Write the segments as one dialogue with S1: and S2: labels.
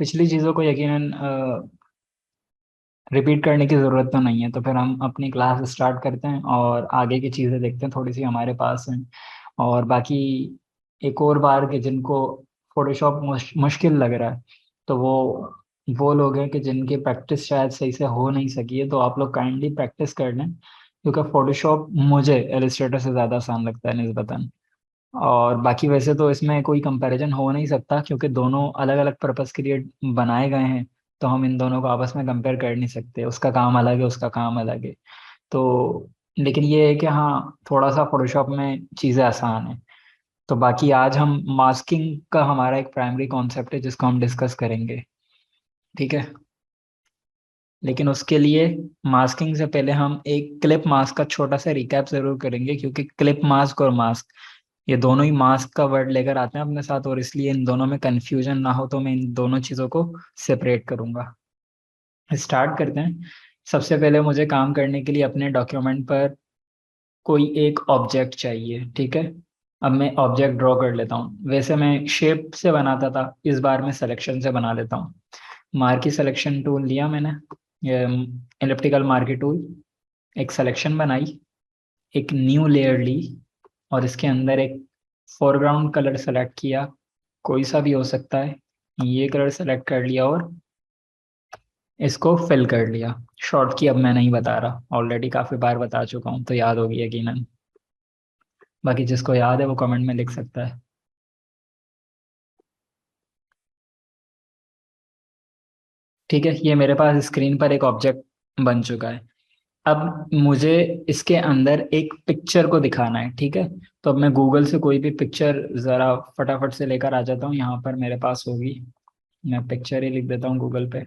S1: पिछली चीज़ों को यकीनन रिपीट करने की ज़रूरत तो नहीं है, तो फिर हम अपनी क्लास स्टार्ट करते हैं और आगे की चीज़ें देखते हैं, थोड़ी सी हमारे पास हैं। और बाकी एक और बार के जिनको फोटोशॉप मुश्किल लग रहा है, तो वो लोग हैं कि जिनकी प्रैक्टिस शायद सही से हो नहीं सकी है, तो आप लोग काइंडली प्रैक्टिस कर लें, क्योंकि फोटोशॉप मुझे एलिस्ट्रेटर से ज़्यादा आसान लगता है निस्बतन। और बाकी वैसे तो इसमें कोई कंपैरिजन हो नहीं सकता, क्योंकि दोनों अलग अलग पर्पस के लिए बनाए गए हैं। तो हम इन दोनों को आपस में कंपेयर कर नहीं सकते, उसका काम अलग है, उसका काम अलग है। तो लेकिन ये है कि हाँ, थोड़ा सा फोटोशॉप में चीज़ें आसान है। तो बाकी आज हम मास्किंग का हमारा एक प्राइमरी कॉन्सेप्ट है जिसको हम डिस्कस करेंगे। ठीक है। लेकिन उसके लिए मास्किंग से पहले हम एक क्लिप मास्क का छोटा सा रिकैप जरूर करेंगे, क्योंकि क्लिप मास्क और मास्क ये दोनों ही मास्क का वर्ड लेकर आते हैं अपने साथ, और इसलिए इन दोनों में कंफ्यूजन ना हो तो मैं इन दोनों चीज़ों को सेपरेट करूंगा। स्टार्ट करते हैं। सबसे पहले मुझे काम करने के लिए अपने डॉक्यूमेंट पर कोई एक ऑब्जेक्ट चाहिए। ठीक है। अब मैं ऑब्जेक्ट ड्रॉ कर लेता हूँ। वैसे मैं शेप से बनाता था, इस बार मैं सिलेक्शन से बना लेता हूँ। मार्की सिलेक्शन टूल लिया मैंने, ये एलिप्टिकल मार्की टूल। एक सिलेक्शन बनाई, एक न्यू लेयर ली, और इसके अंदर एक फोरग्राउंड कलर सेलेक्ट किया, कोई सा भी हो सकता है। ये कलर सेलेक्ट कर लिया और इसको फिल कर लिया। शॉर्ट की अब मैं नहीं बता रहा, ऑलरेडी काफ़ी बार बता चुका हूँ, तो याद होगी यकीनन। बाकी जिसको याद है वो कमेंट में लिख सकता है। ठीक है, ये मेरे पास स्क्रीन पर एक ऑब्जेक्ट बन चुका है। अब मुझे इसके अंदर एक पिक्चर को दिखाना है। ठीक है। तो अब मैं गूगल से कोई भी पिक्चर ज़रा फटाफट से लेकर आ जाता हूँ, यहाँ पर मेरे पास होगी। मैं पिक्चर ही लिख देता हूँ गूगल पे।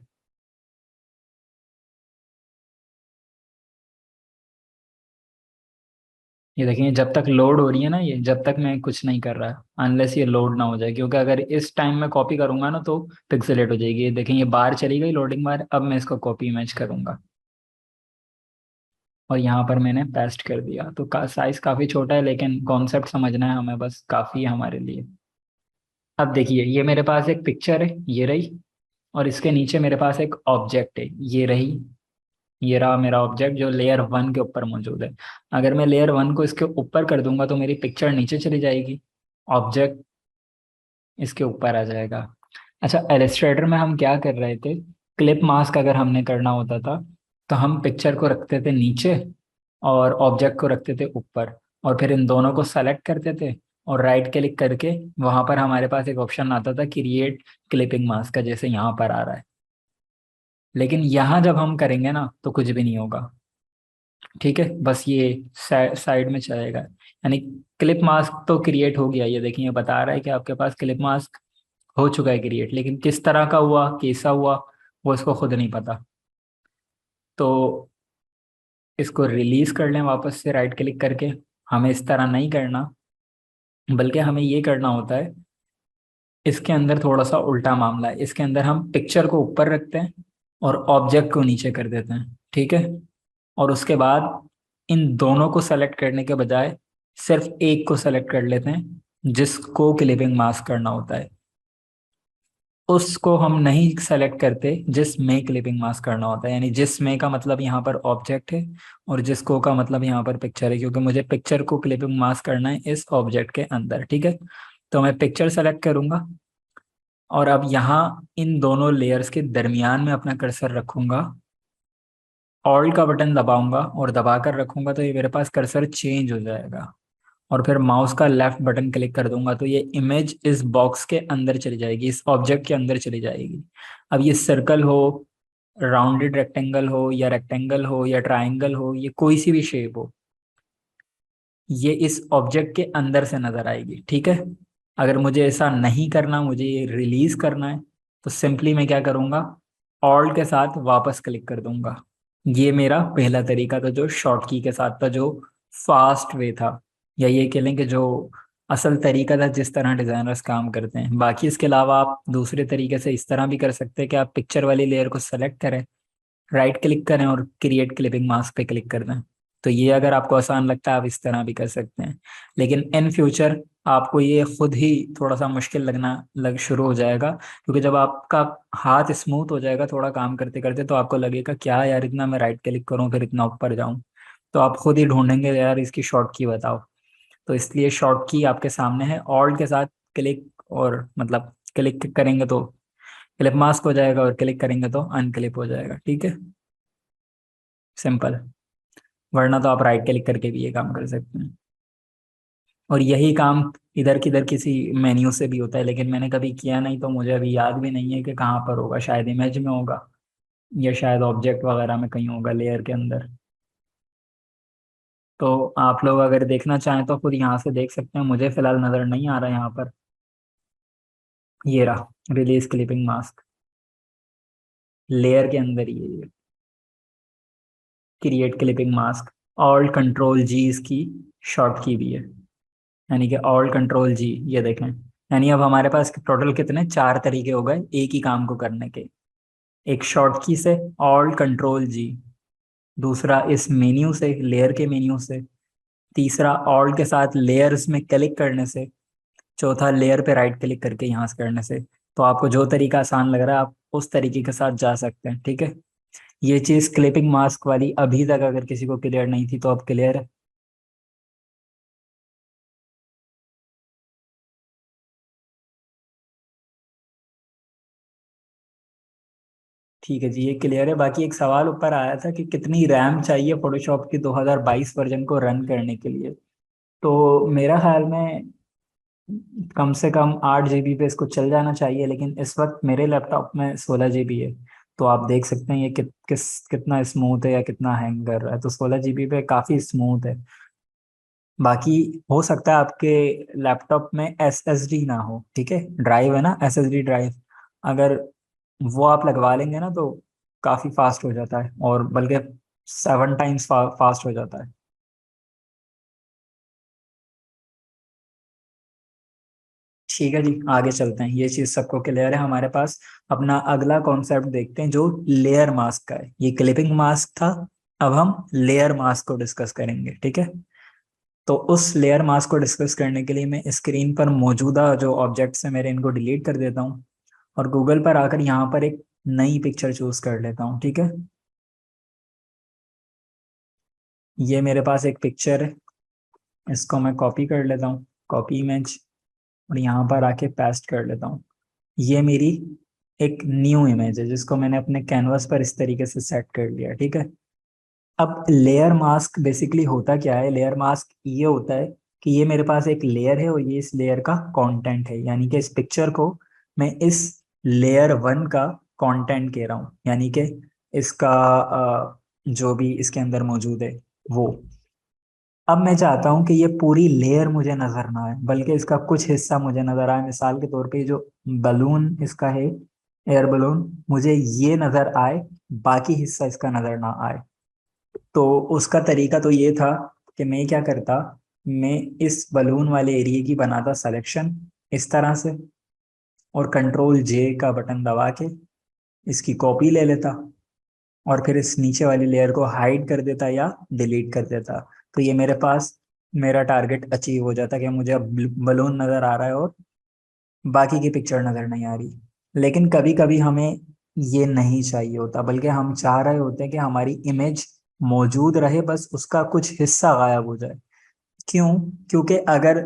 S1: ये देखिए, जब तक लोड हो रही है ना, ये जब तक मैं कुछ नहीं कर रहा, अनलेस ये लोड ना हो जाए, क्योंकि अगर इस टाइम में कॉपी करूंगा ना तो पिक्सेलेट हो जाएगी। ये देखें, ये बार चली गई लोडिंग बार। अब मैं इसको कॉपी इमेज करूंगा और यहाँ पर मैंने पेस्ट कर दिया। तो साइज काफ़ी छोटा है, लेकिन कॉन्सेप्ट समझना है हमें, बस काफ़ी है हमारे लिए। अब देखिए, ये मेरे पास एक पिक्चर है, ये रही। और इसके नीचे मेरे पास एक ऑब्जेक्ट है, ये रही। ये रहा मेरा ऑब्जेक्ट जो लेयर वन के ऊपर मौजूद है। अगर मैं लेयर वन को इसके ऊपर कर दूंगा तो मेरी पिक्चर नीचे चली जाएगी, ऑब्जेक्ट इसके ऊपर आ जाएगा। अच्छा, एलिस्ट्रेटर में हम क्या कर रहे थे, क्लिप मास्क अगर हमने करना होता था तो हम पिक्चर को रखते थे नीचे और ऑब्जेक्ट को रखते थे ऊपर, और फिर इन दोनों को सेलेक्ट करते थे और राइट क्लिक करके वहां पर हमारे पास एक ऑप्शन आता था क्रिएट क्लिपिंग मास्क का, जैसे यहाँ पर आ रहा है। लेकिन यहाँ जब हम करेंगे ना तो कुछ भी नहीं होगा। ठीक है, बस ये साइड में चलेगा। यानी क्लिप मास्क तो क्रिएट हो गया, ये देखिए, ये बता रहा है कि आपके पास क्लिप मास्क हो चुका है क्रिएट, लेकिन किस तरह का हुआ, कैसा हुआ, वो इसको खुद नहीं पता। तो इसको रिलीज कर लें वापस से राइट क्लिक करके। हमें इस तरह नहीं करना, बल्कि हमें ये करना होता है, इसके अंदर थोड़ा सा उल्टा मामला है। इसके अंदर हम पिक्चर को ऊपर रखते हैं और ऑब्जेक्ट को नीचे कर देते हैं। ठीक है। और उसके बाद इन दोनों को सेलेक्ट करने के बजाय सिर्फ एक को सेलेक्ट कर लेते हैं जिसको क्लिपिंग मास्क करना होता है। उसको हम नहीं सेलेक्ट करते जिसमें क्लिपिंग मास्क करना होता है। यानी जिसमें का मतलब यहाँ पर ऑब्जेक्ट है, और जिसको का मतलब यहाँ पर पिक्चर है, क्योंकि मुझे पिक्चर को क्लिपिंग मास्क करना है इस ऑब्जेक्ट के अंदर। ठीक है। तो मैं पिक्चर सेलेक्ट करूंगा और अब यहाँ इन दोनों लेयर्स के दरमियान में अपना कर्सर रखूंगा। ऑल्ट का बटन दबाऊंगा और दबाकर रखूंगा तो ये मेरे पास कर्सर चेंज हो जाएगा। और फिर माउस का लेफ्ट बटन क्लिक कर दूंगा तो ये इमेज इस बॉक्स के अंदर चली जाएगी, इस ऑब्जेक्ट के अंदर चली जाएगी। अब ये सर्कल हो, राउंडेड रेक्टेंगल हो, या रेक्टेंगल हो, या ट्राइंगल हो, ये कोई सी भी शेप हो, ये इस ऑब्जेक्ट के अंदर से नजर आएगी। ठीक है। अगर मुझे ऐसा नहीं करना, मुझे ये रिलीज करना है, तो सिंपली मैं क्या करूंगा, ऑल्ट के साथ वापस क्लिक कर दूंगा। ये मेरा पहला तरीका था जो शॉर्ट की के साथ था, जो फास्ट वे था, या ये कह लें कि जो असल तरीका था जिस तरह डिजाइनर्स काम करते हैं। बाकी इसके अलावा आप दूसरे तरीके से इस तरह भी कर सकते हैं कि आप पिक्चर वाली लेयर को सेलेक्ट करें, राइट क्लिक करें और क्रिएट क्लिपिंग मास्क पे क्लिक कर दें। तो ये अगर आपको आसान लगता है आप इस तरह भी कर सकते हैं, लेकिन इन फ्यूचर आपको ये खुद ही थोड़ा सा मुश्किल लगना लग शुरू हो जाएगा, क्योंकि जब आपका हाथ स्मूथ हो जाएगा थोड़ा काम करते करते, तो आपको लगेगा क्या यार इतना मैं राइट क्लिक करूँ फिर इतना ऊपर जाऊँ, तो आप खुद ही ढूंढेंगे यार इसकी शॉर्ट की बताओ। तो इसलिए शॉर्ट की आपके सामने है, ऑल्ट के साथ क्लिक, और मतलब क्लिक करेंगे तो क्लिप मास्क हो जाएगा और क्लिक करेंगे तो अनक्लिप हो जाएगा, ठीक है, सिंपल। वरना तो आप राइट क्लिक करके भी ये काम कर सकते हैं। और यही काम इधर किधर किसी मेन्यू से भी होता है, लेकिन मैंने कभी किया नहीं तो मुझे अभी याद भी नहीं है कि कहाँ पर होगा, शायद इमेज में होगा या शायद ऑब्जेक्ट वगैरह में कहीं होगा लेयर के अंदर। तो आप लोग अगर देखना चाहें तो खुद यहाँ से देख सकते हैं, मुझे फिलहाल नज़र नहीं आ रहा है यहाँ पर। ये रहा रिलीज क्लिपिंग मास्क, लेयर के अंदर ये create clipping mask. Alt control G इसकी शॉर्ट की भी है, यानी कि ऑल्ट कंट्रोल जी, ये देखें। यानी अब हमारे पास टोटल कितने, चार तरीके हो गए एक ही काम को करने के। एक शॉर्ट की से ऑल्ट कंट्रोल जी, दूसरा इस मेन्यू से लेयर के मेन्यू से, तीसरा ऑल्ट के साथ लेयर्स में क्लिक करने से, चौथा लेयर पे राइट क्लिक करके यहाँ से करने से। तो आपको जो तरीका आसान लग रहा है आप उस तरीके के साथ जा सकते हैं, ठीक है। ये चीज़ क्लिपिंग मास्क वाली अभी तक अगर किसी को क्लियर नहीं थी तो अब क्लियर है। ठीक है जी, ये क्लियर है। बाकी एक सवाल ऊपर आया था कि कितनी रैम चाहिए फोटोशॉप की 2022 वर्जन को रन करने के लिए। तो मेरा ख्याल में कम से कम 8 GB पे इसको चल जाना चाहिए, लेकिन इस वक्त मेरे लैपटॉप में 16 GB है। तो आप देख सकते हैं ये कितना स्मूथ है या कितना हैंग कर रहा है। तो 16 GB पे काफ़ी स्मूथ है। बाकी हो सकता है आपके लैपटॉप में SSD ना हो, ठीक है, ड्राइव है ना SSD ड्राइव, अगर वो आप लगवा लेंगे ना तो काफ़ी फास्ट हो जाता है, और बल्कि 7 टाइम्स फास्ट हो जाता है। ठीक है जी, आगे चलते हैं, ये चीज़ सबको क्लियर है हमारे पास। अपना अगला कॉन्सेप्ट देखते हैं जो लेयर मास्क का है। ये क्लिपिंग मास्क था, अब हम लेयर मास्क को डिस्कस करेंगे, ठीक है। तो उस लेयर मास्क को डिस्कस करने के लिए मैं स्क्रीन पर मौजूदा जो ऑब्जेक्ट्स हैं मेरे इनको डिलीट कर देता हूँ, और गूगल पर आकर यहाँ पर एक नई पिक्चर चूज कर लेता हूँ, ठीक है। ये मेरे पास एक पिक्चर है, इसको मैं कॉपी कर लेता हूँ, कॉपी इमेज, और यहाँ पर आके पेस्ट कर लेता हूँ। ये मेरी एक न्यू इमेज है जिसको मैंने अपने कैनवास पर इस तरीके से सेट कर लिया, ठीक है। अब लेयर मास्क बेसिकली होता क्या है, लेयर मास्क ये होता है कि ये मेरे पास एक लेयर है और ये इस लेयर का कंटेंट है, यानी कि इस पिक्चर को मैं इस लेयर 1 का कंटेंट कह रहा हूँ, यानी कि इसका जो भी इसके अंदर मौजूद है वो। अब मैं चाहता हूँ कि ये पूरी लेयर मुझे नजर ना आए, बल्कि इसका कुछ हिस्सा मुझे नजर आए। मिसाल के तौर पे ये जो बलून इसका है, एयर बलून, मुझे ये नजर आए, बाकी हिस्सा इसका नजर ना आए। तो उसका तरीका तो ये था कि मैं क्या करता, मैं इस बलून वाले एरिया की बनाता सिलेक्शन इस तरह से, और कंट्रोल J का बटन दबा के इसकी कॉपी ले लेता, और फिर इस नीचे वाली लेयर को हाइड कर देता या डिलीट कर देता। तो ये मेरे पास मेरा टारगेट अचीव हो जाता कि मुझे अब बलून नज़र आ रहा है और बाकी की पिक्चर नज़र नहीं आ रही। लेकिन कभी कभी हमें ये नहीं चाहिए होता, बल्कि हम चाह रहे होते हैं कि हमारी इमेज मौजूद रहे, बस उसका कुछ हिस्सा गायब हो जाए। क्यों? क्योंकि अगर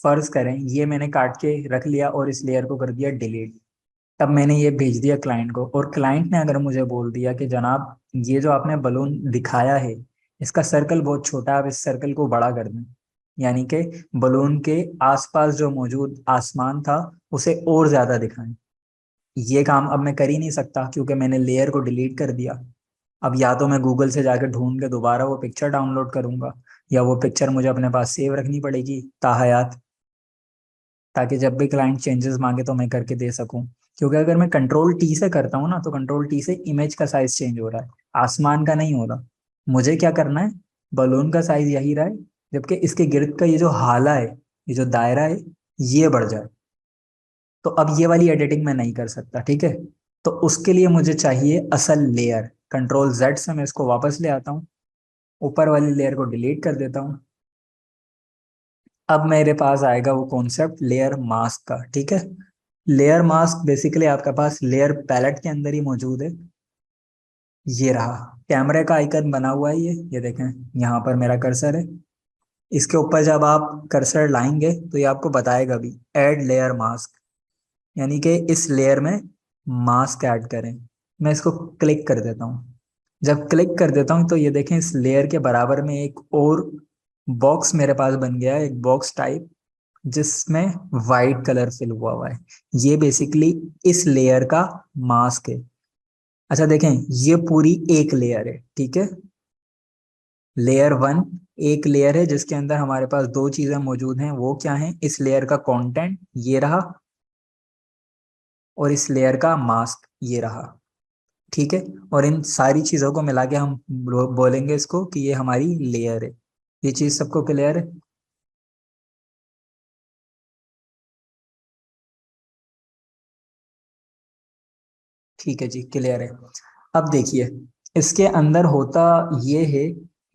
S1: फर्ज करें ये मैंने काट के रख लिया और इस लेयर को कर दिया डिलीट, तब मैंने ये भेज दिया क्लाइंट को, और क्लाइंट ने अगर मुझे बोल दिया कि जनाब ये जो आपने बलून दिखाया है इसका सर्कल बहुत छोटा है, आप इस सर्कल को बड़ा कर दें, यानी कि बलून के आसपास जो मौजूद आसमान था उसे और ज्यादा दिखाएं। ये काम अब मैं कर ही नहीं सकता क्योंकि मैंने लेयर को डिलीट कर दिया। अब या तो मैं गूगल से जाकर ढूंढ के दोबारा वो पिक्चर डाउनलोड करूंगा, या वो पिक्चर मुझे अपने पास सेव रखनी पड़ेगी ताहयात, ताकि जब भी क्लाइंट चेंजेस मांगे तो मैं करके दे सकूं। क्योंकि अगर मैं कंट्रोल T से करता हूँ ना तो कंट्रोल T से इमेज का साइज चेंज हो रहा है, आसमान का नहीं हो रहा। मुझे क्या करना है, बलून का साइज यही रहा है, जबकि इसके गिर्द का ये जो हाला है, ये जो दायरा है, ये बढ़ जाए। तो अब ये वाली एडिटिंग मैं नहीं कर सकता, ठीक है। तो उसके लिए मुझे चाहिए असल लेयर, कंट्रोल Z से मैं इसको वापस ले आता हूँ, ऊपर वाली लेयर को डिलीट कर देता हूँ। अब मेरे पास आएगा वो कॉन्सेप्ट लेयर मास्क का, ठीक है। लेयर मास्क बेसिकली आपके पास लेयर पैलेट के अंदर ही मौजूद है। ये रहा, कैमरे का आइकन बना हुआ है ये देखें, यहाँ पर मेरा कर्सर है। इसके ऊपर जब आप कर्सर लाएंगे तो ये आपको बताएगा भी ऐड लेयर मास्क, यानी कि इस लेयर में मास्क ऐड करें। मैं इसको क्लिक कर देता हूँ। जब क्लिक कर देता हूँ तो ये देखें, इस लेयर के बराबर में एक और बॉक्स मेरे पास बन गया है, एक बॉक्स टाइप, जिसमें वाइट कलर फिल हुआ हुआ है। ये बेसिकली इस लेयर का मास्क है। अच्छा देखें, ये पूरी एक लेयर है, ठीक है। लेयर वन एक लेयर है जिसके अंदर हमारे पास दो चीजें मौजूद हैं। वो क्या है? इस लेयर का कंटेंट ये रहा, और इस लेयर का मास्क ये रहा, ठीक है। और इन सारी चीजों को मिला के हम बोलेंगे इसको कि ये हमारी लेयर है। ये चीज सबको क्लियर है? ठीक है जी, क्लियर है। अब देखिए, इसके अंदर होता ये है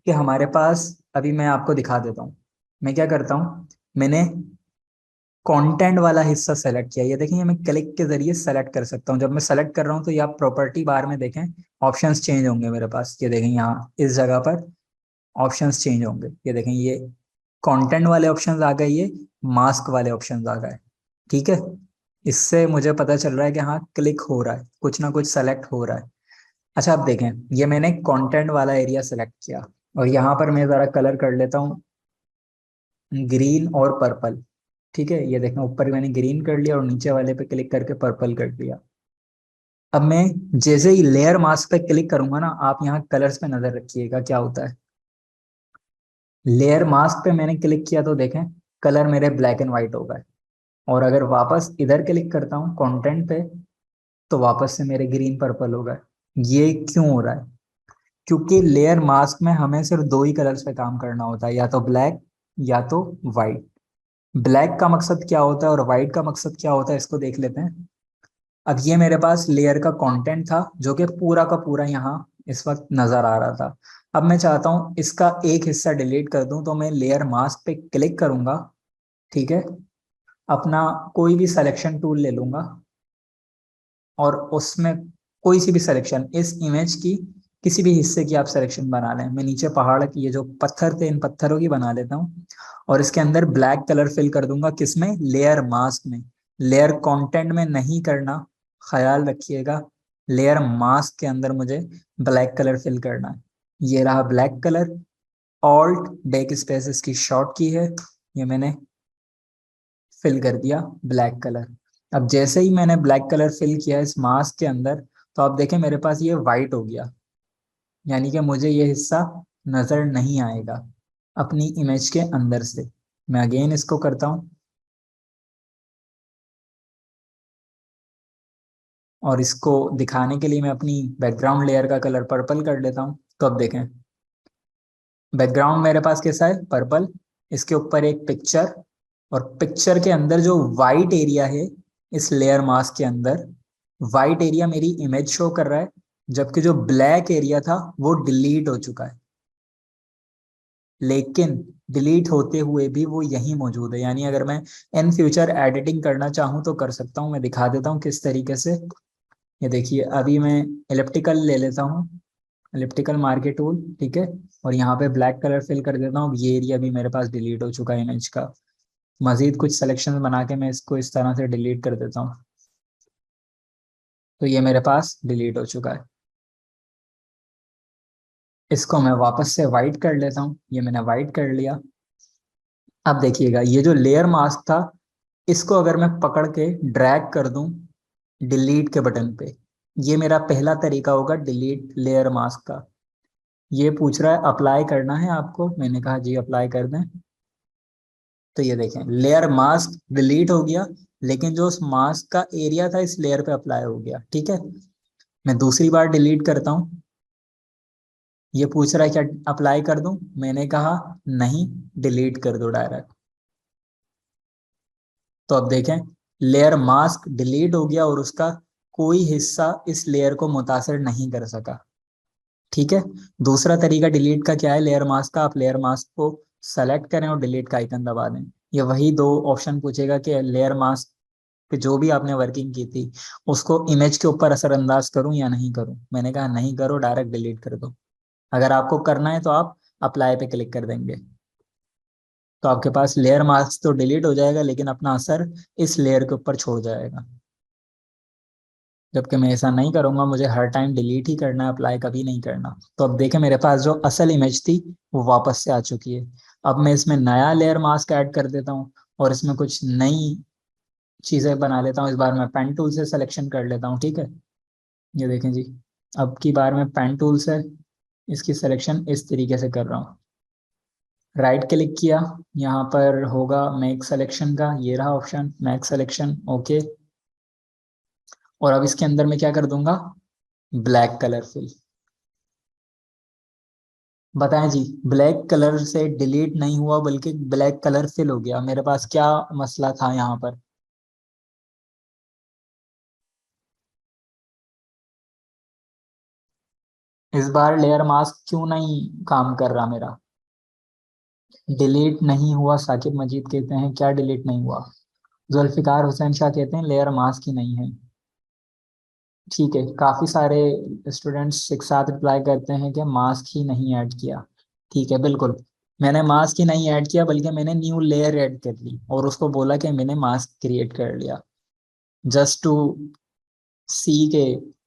S1: कि हमारे पास, अभी मैं आपको दिखा देता हूँ। मैं क्या करता हूँ, मैंने कंटेंट वाला हिस्सा सेलेक्ट किया। ये देखें, ये मैं क्लिक के जरिए सेलेक्ट कर सकता हूँ। जब मैं सेलेक्ट कर रहा हूँ तो ये आप प्रॉपर्टी बार में देखें, ऑप्शंस चेंज होंगे मेरे पास। ये देखें, यहाँ इस जगह पर ऑप्शंस चेंज होंगे। ये देखें, ये कंटेंट वाले ऑप्शंस आ गए, ये मास्क वाले ऑप्शंस आ गए, ठीक है। इससे मुझे पता चल रहा है कि हाँ, क्लिक हो रहा है, कुछ ना कुछ सेलेक्ट हो रहा है। अच्छा, अब देखें, ये मैंने कंटेंट वाला एरिया सेलेक्ट किया, और यहाँ पर मैं ज़रा कलर कर लेता हूँ ग्रीन और पर्पल, ठीक है। ये देखें, ऊपर मैंने ग्रीन कर लिया और नीचे वाले पे क्लिक करके पर्पल कर दिया। अब मैं जैसे ही लेयर मास्क पे क्लिक करूंगा ना, आप यहाँ कलर्स पे नजर रखिएगा क्या होता है। लेयर मास्क पे मैंने क्लिक किया तो देखें, कलर मेरे ब्लैक एंड व्हाइट हो गए। और अगर वापस इधर क्लिक करता हूँ कंटेंट पे, तो वापस से मेरे ग्रीन पर्पल हो गए। ये क्यों हो रहा है? क्योंकि लेयर मास्क में हमें सिर्फ दो ही कलर्स पे काम करना होता है, या तो ब्लैक या तो वाइट। ब्लैक का मकसद क्या होता है और वाइट का मकसद क्या होता है, इसको देख लेते हैं। अब ये मेरे पास लेयर का कंटेंट था जो कि पूरा का पूरा यहाँ इस वक्त नजर आ रहा था। अब मैं चाहता हूँ इसका एक हिस्सा डिलीट कर दूं, तो मैं लेयर मास्क पे क्लिक करूंगा, ठीक है। अपना कोई भी सिलेक्शन टूल ले लूंगा, और उसमें कोई सी भी सिलेक्शन, इस इमेज की किसी भी हिस्से की आप सिलेक्शन बना लें। मैं नीचे पहाड़ की, ये जो पत्थर थे, इन पत्थरों की बना लेता हूँ, और इसके अंदर ब्लैक कलर फिल कर दूंगा। किसमें? लेयर मास्क में। लेयर कंटेंट में नहीं करना, ख्याल रखिएगा। लेयर मास्क के अंदर मुझे ब्लैक कलर फिल करना है। ये रहा black colour. Alt back space इसकी शॉर्ट की है, ये मैंने फिल कर दिया ब्लैक कलर। अब जैसे ही मैंने ब्लैक कलर फिल किया इस मास्क के अंदर, तो आप देखें मेरे पास ये वाइट हो गया, यानी कि मुझे ये हिस्सा नजर नहीं आएगा अपनी इमेज के अंदर से। मैं अगेन इसको करता हूँ, और इसको दिखाने के लिए मैं अपनी बैकग्राउंड लेयर का कलर पर्पल कर लेता हूँ। तो अब देखें, बैकग्राउंड मेरे पास कैसा है? पर्पल। इसके ऊपर एक पिक्चर, और पिक्चर के अंदर जो वाइट एरिया है, इस लेयर मास्क के अंदर वाइट एरिया मेरी इमेज शो कर रहा है, जबकि जो ब्लैक एरिया था वो डिलीट हो चुका है। लेकिन डिलीट होते हुए भी वो यहीं मौजूद है। यानी अगर मैं इन फ्यूचर एडिटिंग करना चाहूँ तो कर सकता हूँ। मैं दिखा देता हूँ किस तरीके से। ये देखिए, अभी मैं एलिप्टिकल ले लेता हूँ, एलिप्टिकल मार्के टूल, ठीक है। और यहाँ पे ब्लैक कलर फिल कर देता हूँ। ये एरिया भी मेरे पास डिलीट हो चुका है इमेज का। मजीद कुछ सिलेक्शन बना के मैं इसको इस तरह से डिलीट कर देता हूँ, तो ये मेरे पास डिलीट हो चुका है। इसको मैं वापस से वाइट कर लेता हूँ, ये मैंने वाइट कर लिया। अब देखिएगा, ये जो लेयर मास्क था, इसको अगर मैं पकड़ के ड्रैग कर दूं डिलीट के बटन पे, ये मेरा पहला तरीका होगा डिलीट लेयर मास्क का। ये पूछ रहा है अप्लाई करना है आपको, मैंने कहा जी अप्लाई कर दें। तो ये देखें, लेयर मास्क डिलीट हो गया, लेकिन जो उस मास्क का एरिया था इस लेयर पे अप्लाई हो गया, ठीक है। मैं दूसरी बार डिलीट करता हूँ, ये पूछ रहा है क्या अप्लाई कर दूं, मैंने कहा नहीं, डिलीट कर दो डायरेक्ट। तो अब देखें, लेयर मास्क डिलीट हो गया और उसका कोई हिस्सा इस लेयर को मुतासिर नहीं कर सका, ठीक है। दूसरा तरीका डिलीट का क्या है, लेयर मास्क का। आप लेयर मास्क को सेलेक्ट करें और डिलीट का आइकन दबा दें। ये वही दो ऑप्शन पूछेगा कि लेयर मास्क पे जो भी आपने वर्किंग की थी उसको इमेज के ऊपर असरअंदाज करूं या नहीं करूं। मैंने कहा नहीं करो, डायरेक्ट डिलीट कर दो। अगर आपको करना है तो आप अप्लाई पे क्लिक कर देंगे, तो आपके पास लेयर मास्क तो डिलीट हो जाएगा लेकिन अपना असर इस लेयर के ऊपर छोड़ जाएगा। जबकि मैं ऐसा नहीं करूंगा, मुझे हर टाइम डिलीट ही करना है, अप्लाई कभी नहीं करना। तो अब देखें मेरे पास जो असल इमेज थी वो वापस से आ चुकी है। अब मैं इसमें नया लेयर मास्क ऐड कर देता हूँ और इसमें कुछ नई चीजें बना लेता हूँ। इस बार मैं पेन टूल से सिलेक्शन कर लेता हूँ, ठीक है। ये देखें जी, अब की बार मैं पेन टूल से इसकी सिलेक्शन इस तरीके से कर रहा हूँ। राइट क्लिक किया, यहाँ पर होगा मेक सिलेक्शन का, ये रहा ऑप्शन मेक सिलेक्शन, ओके। और अब इसके अंदर मैं क्या कर दूंगा, ब्लैक कलर फिल। बताएं जी, ब्लैक कलर से डिलीट नहीं हुआ बल्कि ब्लैक कलर फिल हो गया। मेरे पास क्या मसला था यहाँ पर। इस बार लेयर मास्क क्यों नहीं काम कर रहा मेरा, डिलीट नहीं हुआ। साकिब मजीद कहते हैं क्या डिलीट नहीं हुआ। जुल्फिकार हुसैन शाह कहते हैं लेयर मास्क ही नहीं है। ठीक है, काफी सारे स्टूडेंट्स एक साथ रिप्लाई करते हैं कि मास्क ही नहीं ऐड किया। ठीक है, बिल्कुल। मैंने मास्क ही नहीं ऐड किया बल्कि मैंने न्यू लेयर ऐड कर ली और उसको बोला कि मैंने मास्क क्रिएट कर लिया, जस्ट टू सी के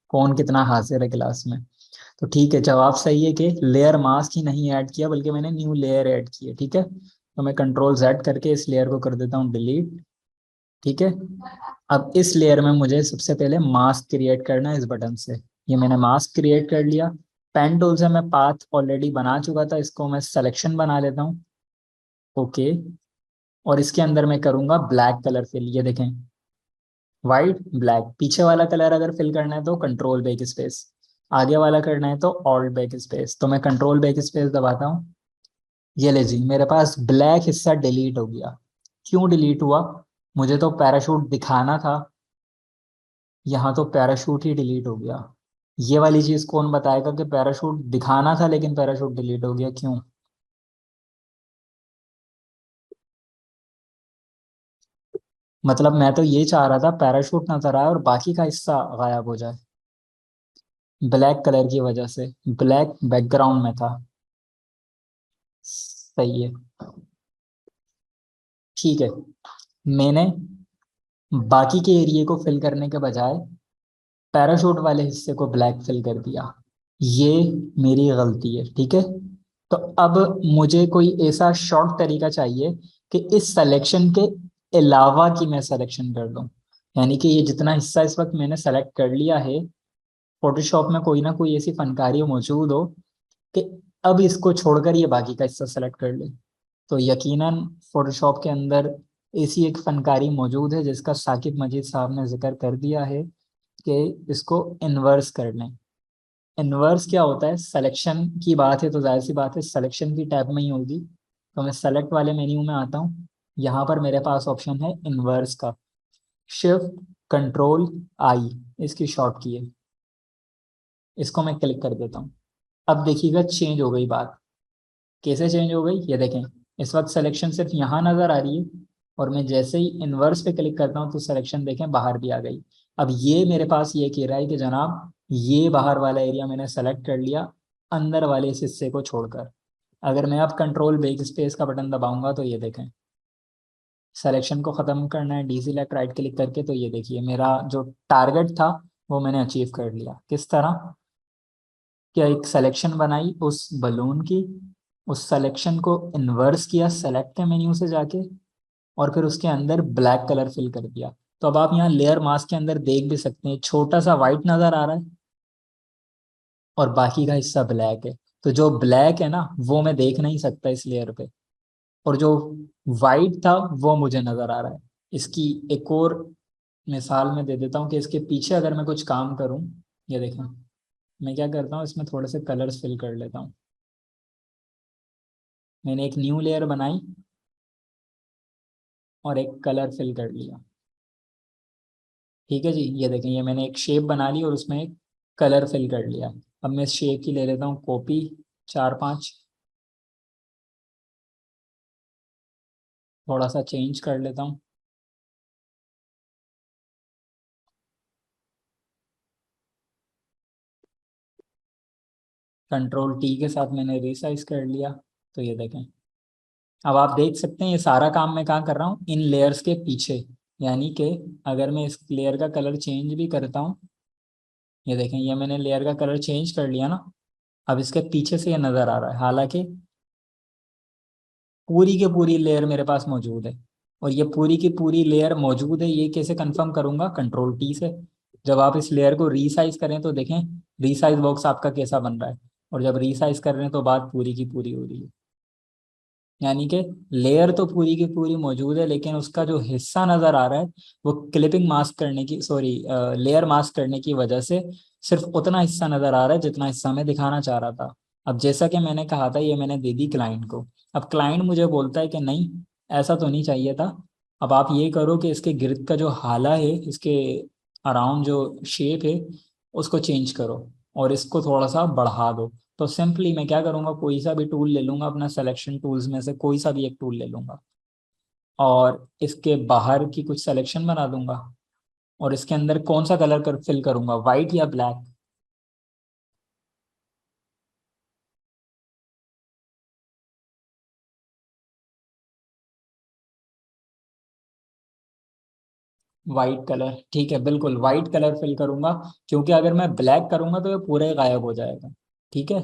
S1: कौन कितना हाजिर है क्लास में। तो ठीक है, जवाब सही है कि लेयर मास्क ही नहीं ऐड किया बल्कि मैंने न्यू लेयर ऐड की है। ठीक है, तो मैं कंट्रोल जेड करके इस लेयर को कर देता हूँ डिलीट। ठीक है, अब इस लेयर में मुझे सबसे पहले मास्क क्रिएट करना है इस बटन से। ये मैंने मास्क क्रिएट कर लिया। पेन टूल से मैं पाथ ऑलरेडी बना चुका था, इसको मैं सिलेक्शन बना लेता हूँ, ओके। और इसके अंदर मैं करूंगा ब्लैक कलर फिल। ये देखें, वाइट ब्लैक। पीछे वाला कलर अगर फिल करना है तो कंट्रोल बैक स्पेस, आगे वाला करना है तो ऑल्ट बैक स्पेस। तो मैं कंट्रोल बैक स्पेस दबाता हूँ। ये ले जी, मेरे पास ब्लैक हिस्सा डिलीट हो गया। क्यों डिलीट हुआ, मुझे तो पैराशूट दिखाना था, यहाँ तो पैराशूट ही डिलीट हो गया। ये वाली चीज कौन बताएगा कि पैराशूट दिखाना था लेकिन पैराशूट डिलीट हो गया क्यों। मतलब मैं तो ये चाह रहा था पैराशूट नजर आए और बाकी का हिस्सा गायब हो जाए। ब्लैक कलर की वजह से, ब्लैक बैकग्राउंड में था। सही है, ठीक है। मैंने बाकी के एरिया को फिल करने के बजाय पैराशूट वाले हिस्से को ब्लैक फिल कर दिया। ये मेरी गलती है, ठीक है। तो अब मुझे कोई ऐसा शॉर्ट तरीका चाहिए कि इस सिलेक्शन के अलावा की मैं सिलेक्शन कर लूं। यानी कि ये जितना हिस्सा इस वक्त मैंने सेलेक्ट कर लिया है, फोटोशॉप में कोई ना कोई ऐसी फनकारी मौजूद हो कि अब इसको छोड़कर ये बाकी का हिस्सा सेलेक्ट कर ले। तो यकीनन फोटोशॉप के अंदर ऐसी एक फनकारी मौजूद है जिसका साकिब मजीद साहब ने जिक्र कर दिया है कि इसको इन्वर्स कर लें। इनवर्स क्या होता है, सिलेक्शन की बात है तो जाहिर सी बात है सिलेक्शन की टैब में ही होगी। तो मैं सेलेक्ट वाले मेन्यू में आता हूँ, यहाँ पर मेरे पास ऑप्शन है इनवर्स का। शिफ्ट कंट्रोल आई, इसकी शॉर्ट की है। इसको मैं क्लिक कर देता हूँ। अब देखिएगा चेंज हो गई बात। कैसे चेंज हो गई, ये देखें। इस वक्त सिलेक्शन सिर्फ यहाँ नजर आ रही है और मैं जैसे ही इनवर्स पे क्लिक करता हूँ तो सिलेक्शन देखें बाहर भी आ गई। अब ये मेरे पास ये कह रहा है कि जनाब ये बाहर वाला एरिया मैंने सेलेक्ट कर लिया अंदर वाले इस हिस्से को छोड़कर। अगर मैं अब कंट्रोल बैक स्पेस का बटन दबाऊंगा तो ये देखें, सिलेक्शन को ख़त्म करना है डी सिलेक्ट राइट क्लिक करके, तो ये देखिए मेरा जो टारगेट था वो मैंने अचीव कर लिया। किस तरह, क्या एक सिलेक्शन बनाई उस बलून की, उस सिलेक्शन को इन्वर्स किया सेलेक्ट के मेन्यू से जाके और फिर उसके अंदर ब्लैक कलर फिल कर दिया। तो अब आप यहाँ लेयर मास्क के अंदर देख भी सकते हैं छोटा सा वाइट नजर आ रहा है और बाकी का हिस्सा ब्लैक है। तो जो ब्लैक है ना वो मैं देख नहीं सकता इस लेयर पे, और जो वाइट था वो मुझे नजर आ रहा है। इसकी एक और मिसाल मैं दे देता हूँ कि इसके पीछे अगर मैं कुछ काम करूँ, ये देखें मैं क्या करता हूँ, इसमें थोड़े से कलर्स फिल कर लेता हूँ। मैंने एक न्यू लेयर बनाई और एक कलर फिल कर लिया। ठीक है जी, ये देखें ये मैंने एक शेप बना ली और उसमें एक कलर फिल कर लिया। अब मैं इस शेप की ले लेता हूँ कॉपी, 4-5, थोड़ा सा चेंज कर लेता हूँ। कंट्रोल T के साथ मैंने रिसाइज कर लिया। तो ये देखें, अब आप देख सकते हैं ये सारा काम मैं कहाँ कर रहा हूँ, इन लेयर्स के पीछे। यानी कि अगर मैं इस लेयर का कलर चेंज भी करता हूँ, ये देखें ये मैंने लेयर का कलर चेंज कर लिया ना, अब इसके पीछे से ये नज़र आ रहा है, हालांकि पूरी की पूरी लेयर मेरे पास मौजूद है। और ये पूरी की पूरी लेयर मौजूद है, ये कैसे कंफर्म करूंगा, कंट्रोल T से। जब आप इस लेयर को रीसाइज करें तो देखें रीसाइज बॉक्स आपका कैसा बन रहा है। और जब रीसाइज कर रहे हैं तो बात पूरी की पूरी हो रही है। यानी कि लेयर तो पूरी की पूरी मौजूद है, लेकिन उसका जो हिस्सा नजर आ रहा है वो क्लिपिंग मास्क करने की, सॉरी, लेयर मास्क करने की वजह से सिर्फ उतना हिस्सा नजर आ रहा है जितना हिस्सा मैं दिखाना चाह रहा था। अब जैसा कि मैंने कहा था, ये मैंने दे दी क्लाइंट को। अब क्लाइंट मुझे बोलता है कि नहीं, ऐसा तो नहीं चाहिए था। अब आप ये करो कि इसके गिर्द का जो हाला है, इसके अराउंड जो शेप है, उसको चेंज करो और इसको थोड़ा सा बढ़ा दो। तो सिंपली मैं क्या करूंगा, कोई सा भी टूल ले लूंगा, अपना सिलेक्शन टूल्स में से कोई सा भी एक टूल ले लूंगा, और इसके बाहर की कुछ सिलेक्शन बना दूंगा। और इसके अंदर कौन सा कलर कर फिल करूंगा, वाइट या ब्लैक? वाइट कलर, ठीक है, बिल्कुल वाइट कलर फिल करूंगा। क्योंकि अगर मैं ब्लैक करूंगा तो ये पूरा ही गायब हो जाएगा। ठीक है,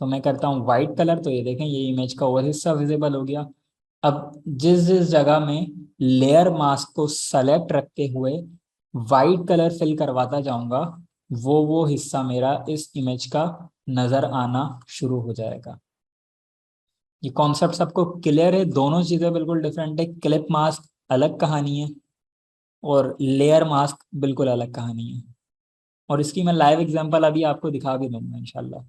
S1: तो मैं करता हूँ वाइट कलर। तो ये देखें ये इमेज का और हिस्सा विजिबल हो गया। अब जिस जिस जगह में लेयर मास्क को सेलेक्ट रखते हुए वाइट कलर फिल करवाता जाऊंगा, वो हिस्सा मेरा इस इमेज का नजर आना शुरू हो जाएगा। ये कॉन्सेप्ट सबको क्लियर है? दोनों चीजें बिल्कुल डिफरेंट है। क्लिप मास्क अलग कहानी है और लेयर मास्क बिल्कुल अलग कहानी है। और इसकी मैं लाइव एग्जांपल अभी आपको दिखा भी दूंगा इंशाल्लाह।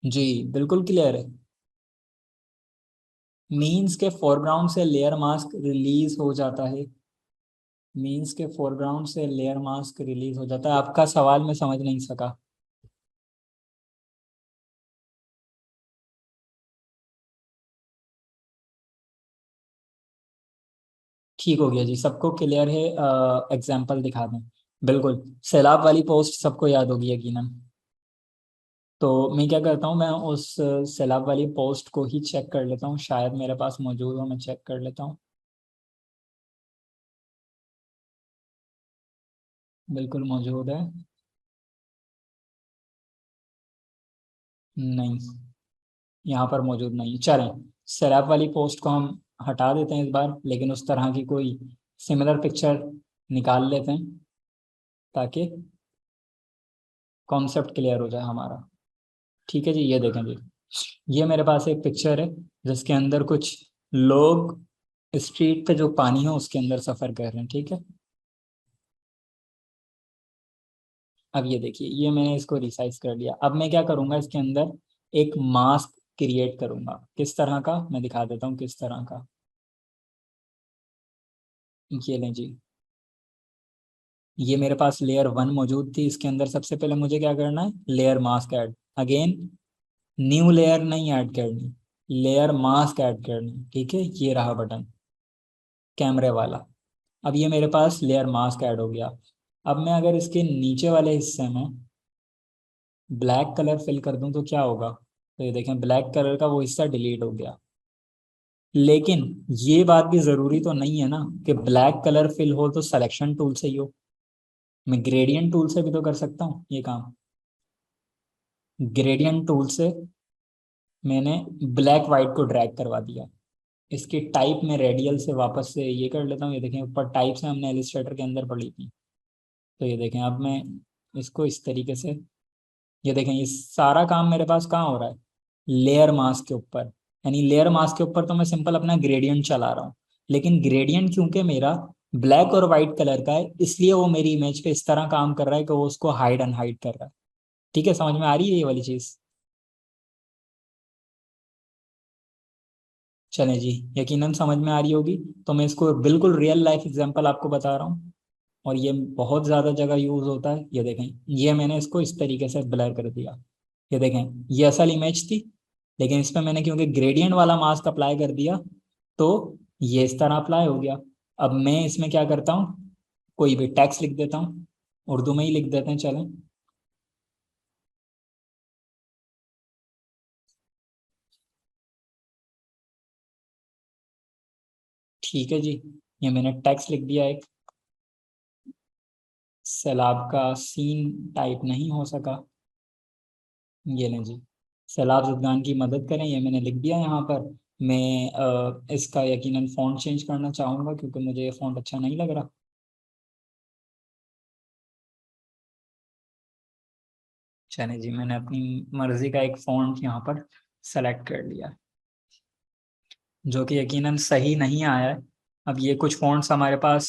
S1: जी, बिल्कुल क्लियर है। मीन्स के फोरग्राउंड से लेयर मास्क रिलीज हो जाता है। मीन्स के फोरग्राउंड से लेयर मास्क रिलीज हो जाता है। आपका सवाल मैं समझ नहीं सका। ठीक हो गया जी, सबको क्लियर है? एग्जाम्पल दिखा दें? बिल्कुल। सैलाब वाली पोस्ट सबको याद होगी यकीनन। तो मैं क्या करता हूँ, मैं उस सैलाब वाली पोस्ट को ही चेक कर लेता हूँ, शायद मेरे पास मौजूद हो, मैं चेक कर लेता हूँ। बिल्कुल मौजूद है। नहीं, यहाँ पर मौजूद नहीं। चलें, सैलाब वाली पोस्ट को हम हटा देते हैं इस बार, लेकिन उस तरह की कोई सिमिलर पिक्चर निकाल लेते हैं ताकि कॉन्सेप्ट क्लियर हो जाए हमारा। ठीक है जी, ये देखें जी, ये मेरे पास एक पिक्चर है जिसके अंदर कुछ लोग स्ट्रीट पे जो पानी है उसके अंदर सफर कर रहे हैं। ठीक है, अब ये देखिए, ये मैंने इसको रिसाइज कर लिया। अब मैं क्या करूंगा, इसके अंदर एक मास्क क्रिएट करूंगा। किस तरह का, मैं दिखा देता हूँ किस तरह का। ये लें जी, ये मेरे पास लेयर 1 मौजूद थी, इसके अंदर सबसे पहले मुझे क्या करना है, layer mask add. Again, new layer नहीं ऐड करनी, लेयर मास्क ऐड करनी। ठीक है, ये रहा बटन कैमरे वाला। अब ये मेरे पास लेयर मास्क ऐड हो गया। अब मैं अगर इसके नीचे वाले हिस्से में ब्लैक कलर फिल कर दूं तो क्या होगा? तो ये देखें ब्लैक कलर का वो हिस्सा डिलीट हो गया। लेकिन ये बात भी जरूरी तो नहीं है ना कि ब्लैक कलर फिल हो तो सिलेक्शन टूल से ही हो। मैं ग्रेडियंट टूल से भी तो कर सकता हूँ ये काम। ग्रेडियंट टूल से मैंने ब्लैक वाइट को ड्रैग करवा दिया। इसकी टाइप में रेडियल से वापस से ये कर लेता हूँ। ये देखें ऊपर टाइप से हमने एलिस्ट्रेटर के अंदर पढ़ी थी। तो ये देखें, अब मैं इसको इस तरीके से, ये देखें ये सारा काम मेरे पास कहाँ हो रहा है, लेयर मास्क के ऊपर। यानी लेयर मास्क के ऊपर तो मैं सिंपल अपना ग्रेडियंट चला रहा हूँ, लेकिन ग्रेडियंट क्योंकि मेरा ब्लैक और वाइट कलर का है, इसलिए वो मेरी इमेज पे इस तरह काम कर रहा है कि वो उसको हाइड अनहाइड कर रहा है। ठीक है, समझ में आ रही है ये वाली चीज? चलें जी, यकीनन समझ में आ रही होगी। तो मैं इसको बिल्कुल रियल लाइफ एग्जांपल आपको बता रहा हूँ। और ये बहुत ज़्यादा जगह यूज़ होता है। ये देखें, ये मैंने इसको इस तरीके से ब्लर कर दिया। ये देखें, ये असल इमेज थी, लेकिन इस पर मैंने क्योंकि ग्रेडियंट वाला मास्क अप्लाई कर दिया तो ये इस तरह अप्लाई हो गया। अब मैं इसमें क्या करता हूँ, कोई भी टेक्स्ट लिख देता हूँ, उर्दू में ही लिख देते हैं चलें। ठीक है जी, ये मैंने टेक्स्ट लिख दिया एक। सैलाब का सीन टाइप नहीं हो सका। ये लें जी, सैलाब ज़ुदगान की मदद करें, ये मैंने लिख दिया यहाँ पर। मैं इसका यकीनन फ़ॉन्ट चेंज करना चाहूँगा क्योंकि मुझे ये फ़ॉन्ट अच्छा नहीं लग रहा। चले जी, मैंने अपनी मर्ज़ी का एक फ़ॉन्ट यहाँ पर सेलेक्ट कर लिया, जो कि यकीनन सही नहीं आया है। अब ये कुछ फ़ॉन्ट्स हमारे पास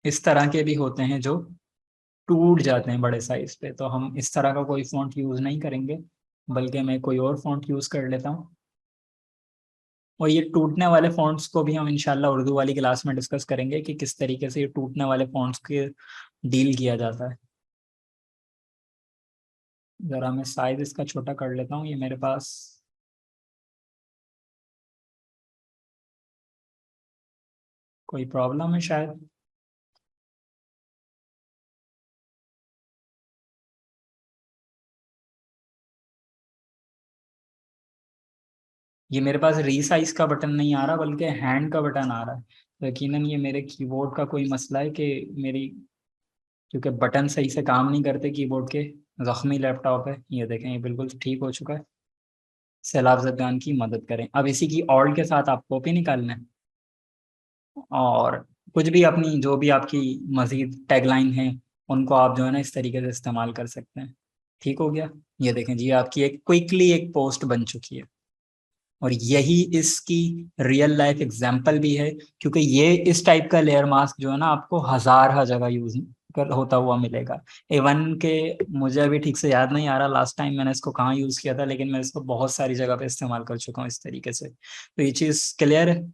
S1: इस तरह के भी होते हैं जो टूट जाते हैं बड़े साइज़ पे, तो हम इस तरह का कोई फ़ॉन्ट यूज़ नहीं करेंगे, बल्कि मैं कोई और फ़ॉन्ट यूज़ कर लेता हूँ। और ये टूटने वाले फ़ॉन्ट्स को भी हम इंशाल्लाह उर्दू वाली क्लास में डिस्कस करेंगे कि किस तरीके से ये टूटने वाले फ़ॉन्ट्स के डील किया जाता है। ज़रा मैं साइज़ इसका छोटा कर लेता हूँ, ये मेरे पास कोई प्रॉब्लम है शायद। ये मेरे पास रीसाइज का बटन नहीं आ रहा बल्कि हैंड का बटन आ रहा है, तो यकीनन ये मेरे कीबोर्ड का कोई मसला है कि मेरी, क्योंकि बटन सही से काम नहीं करते कीबोर्ड के। जख्मी लैपटॉप है, ये देखें ये बिल्कुल ठीक हो चुका है। सैलाब ज़दगान की मदद करें, अब इसी की ऑल्ट के साथ आप कॉपी निकालना है और कुछ भी अपनी जो भी आपकी मजीद टैगलाइन है उनको आप जो है ना इस तरीके से इस्तेमाल कर सकते हैं। ठीक हो गया। ये देखें जी, आपकी एक क्विकली एक पोस्ट बन चुकी है, और यही इसकी रियल लाइफ एग्जाम्पल भी है, क्योंकि ये इस टाइप का लेयर मास्क जो है ना आपको हर जगह यूज कर होता हुआ मिलेगा। एवन के, मुझे अभी ठीक से याद नहीं आ रहा लास्ट टाइम मैंने इसको कहाँ यूज किया था, लेकिन मैं इसको बहुत सारी जगह पे इस्तेमाल कर चुका हूँ इस तरीके से, तो ये चीज़ क्लियर है।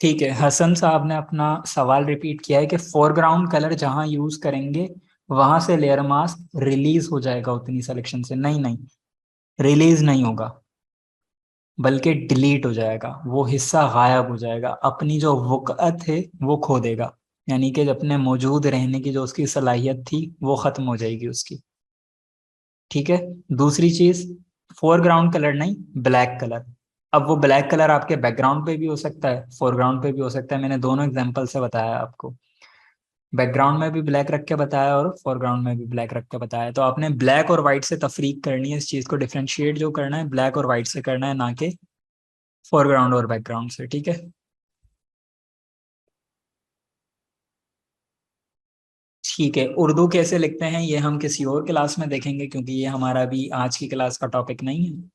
S1: ठीक है, हसन साहब ने अपना सवाल रिपीट किया है कि फोरग्राउंड कलर जहां यूज करेंगे वहां से लेयर मास्क रिलीज हो जाएगा उतनी सिलेक्शन से। नहीं नहीं, रिलीज नहीं होगा, बल्कि डिलीट हो जाएगा, वो हिस्सा गायब हो जाएगा, अपनी जो वक़्त है वो खो देगा, यानी कि अपने मौजूद रहने की जो उसकी सलाहियत थी वो खत्म हो जाएगी उसकी। ठीक है। दूसरी चीज, फोरग्राउंड कलर नहीं, ब्लैक कलर। अब वो ब्लैक कलर आपके बैकग्राउंड पे भी हो सकता है, फोरग्राउंड पे भी हो सकता है, मैंने दोनों एग्जांपल से बताया आपको। बैकग्राउंड में भी ब्लैक रख के बताया और फोरग्राउंड में भी ब्लैक रख के बताया, तो आपने ब्लैक और वाइट से तफरीक करनी है, इस चीज को डिफ्रेंशिएट जो करना है ब्लैक और वाइट से करना है, ना कि फोरग्राउंड और बैकग्राउंड से। ठीक है। ठीक है, उर्दू कैसे लिखते हैं ये हम किसी और क्लास में देखेंगे, क्योंकि ये हमारा भी आज की क्लास का टॉपिक नहीं है।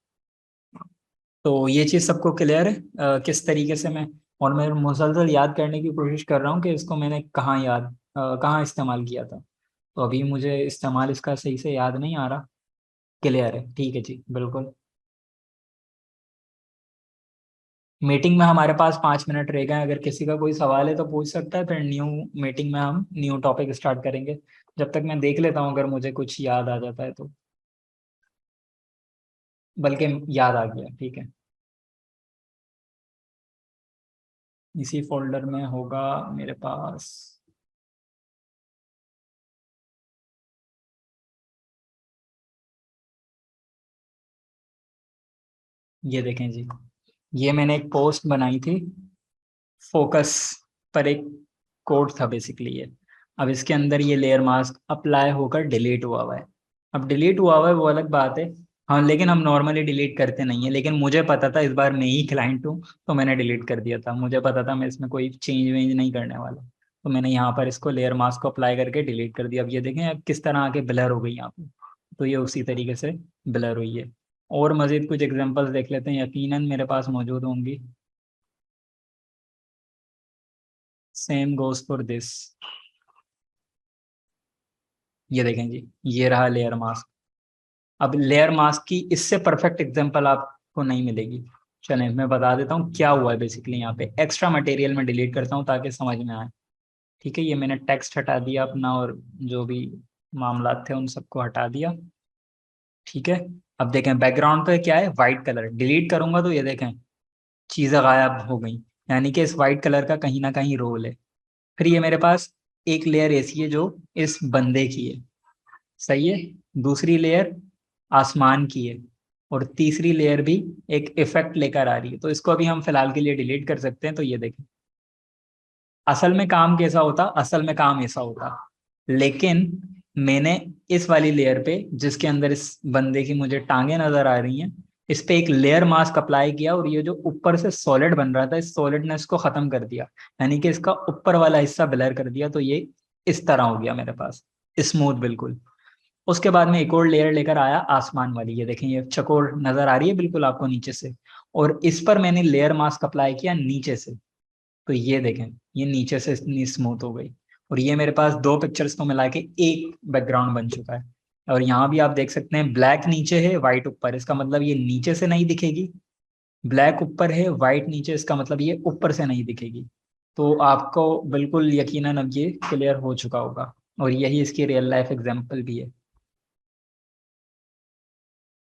S1: तो ये चीज़ सबको क्लियर है किस तरीके से मैं, और मैं मुसलसल याद करने की कोशिश कर रहा हूँ कि इसको मैंने कहाँ कहाँ इस्तेमाल किया था, तो अभी मुझे इस्तेमाल इसका सही से याद नहीं आ रहा। क्लियर है, ठीक है जी, बिल्कुल। मीटिंग में हमारे पास 5 मिनट रह गए हैं, अगर किसी का कोई सवाल है तो पूछ सकता है, फिर न्यू मीटिंग में हम न्यू टॉपिक स्टार्ट करेंगे। जब तक मैं देख लेता हूँ अगर मुझे कुछ याद आ जाता है तो, बल्कि याद आ गया, ठीक है। इसी फोल्डर में होगा मेरे पास। ये देखें जी, ये मैंने एक पोस्ट बनाई थी फोकस पर, एक कोड था बेसिकली ये। अब इसके अंदर ये लेयर मास्क अप्लाई होकर डिलीट हुआ हुआ है। अब डिलीट हुआ हुआ है वो अलग बात है, हाँ, लेकिन हम नॉर्मली डिलीट करते नहीं है, लेकिन मुझे पता था इस बार मैं ही क्लाइंट हूँ तो मैंने डिलीट कर दिया था, मुझे पता था मैं इसमें कोई चेंज वेंज नहीं करने वाला, तो मैंने यहाँ पर इसको लेयर मास्क को अप्लाई करके डिलीट कर दिया। अब ये देखें अब किस तरह आके ब्लर हो गई यहाँ पे, तो ये उसी तरीके से ब्लर हुई है। और मज़ीद कुछ एग्जांपल्स देख लेते हैं, यकीनन मेरे पास मौजूद होंगी। Same goes for this. ये देखें जी, ये रहा लेयर मास्क। अब लेयर मास्क की इससे परफेक्ट एग्जांपल आपको नहीं मिलेगी। चलें मैं बता देता हूँ क्या हुआ है बेसिकली। यहाँ पे एक्स्ट्रा मटेरियल में डिलीट करता हूँ ताकि समझ में आए। ठीक है, ये मैंने टेक्स्ट हटा दिया अपना, और जो भी मामला थे उन सबको हटा दिया। ठीक है, अब देखें बैकग्राउंड पे क्या है, वाइट कलर। डिलीट करूंगा तो ये देखें चीजें गायब हो गई, यानी कि इस वाइट कलर का कहीं ना कहीं रोल है। फिर ये मेरे पास एक लेयर ऐसी है जो इस बंदे की है, सही है। दूसरी लेयर आसमान की है, और तीसरी लेयर भी एक इफेक्ट लेकर आ रही है। तो इसको अभी हम फिलहाल के लिए डिलीट कर सकते हैं। तो ये देखें असल में काम कैसा होता, असल में काम ऐसा होता, लेकिन मैंने इस वाली लेयर पे जिसके अंदर इस बंदे की मुझे टांगे नजर आ रही हैं, इस पे एक लेयर मास्क अप्लाई किया, और ये जो ऊपर से सॉलिड बन रहा था इस सॉलिडनेस को खत्म कर दिया, यानी कि इसका ऊपर वाला हिस्सा ब्लर कर दिया। तो ये इस तरह हो गया मेरे पास, स्मूथ बिल्कुल। उसके बाद में एक और लेयर लेकर आया आसमान वाली, ये देखें ये चकोर नजर आ रही है बिल्कुल आपको नीचे से, और इस पर मैंने लेयर मास्क अप्लाई किया नीचे से। तो ये देखें ये नीचे से इतनी स्मूथ हो गई, और ये मेरे पास दो पिक्चर्स को मिला के एक बैकग्राउंड बन चुका है। और यहाँ भी आप देख सकते हैं ब्लैक नीचे है वाइट ऊपर, इसका मतलब ये नीचे से नहीं दिखेगी। ब्लैक ऊपर है वाइट नीचे, इसका मतलब ये ऊपर से नहीं दिखेगी। तो आपको बिल्कुल यकीनन अब ये क्लियर हो चुका होगा, और यही इसकी रियल लाइफ एग्जांपल भी है।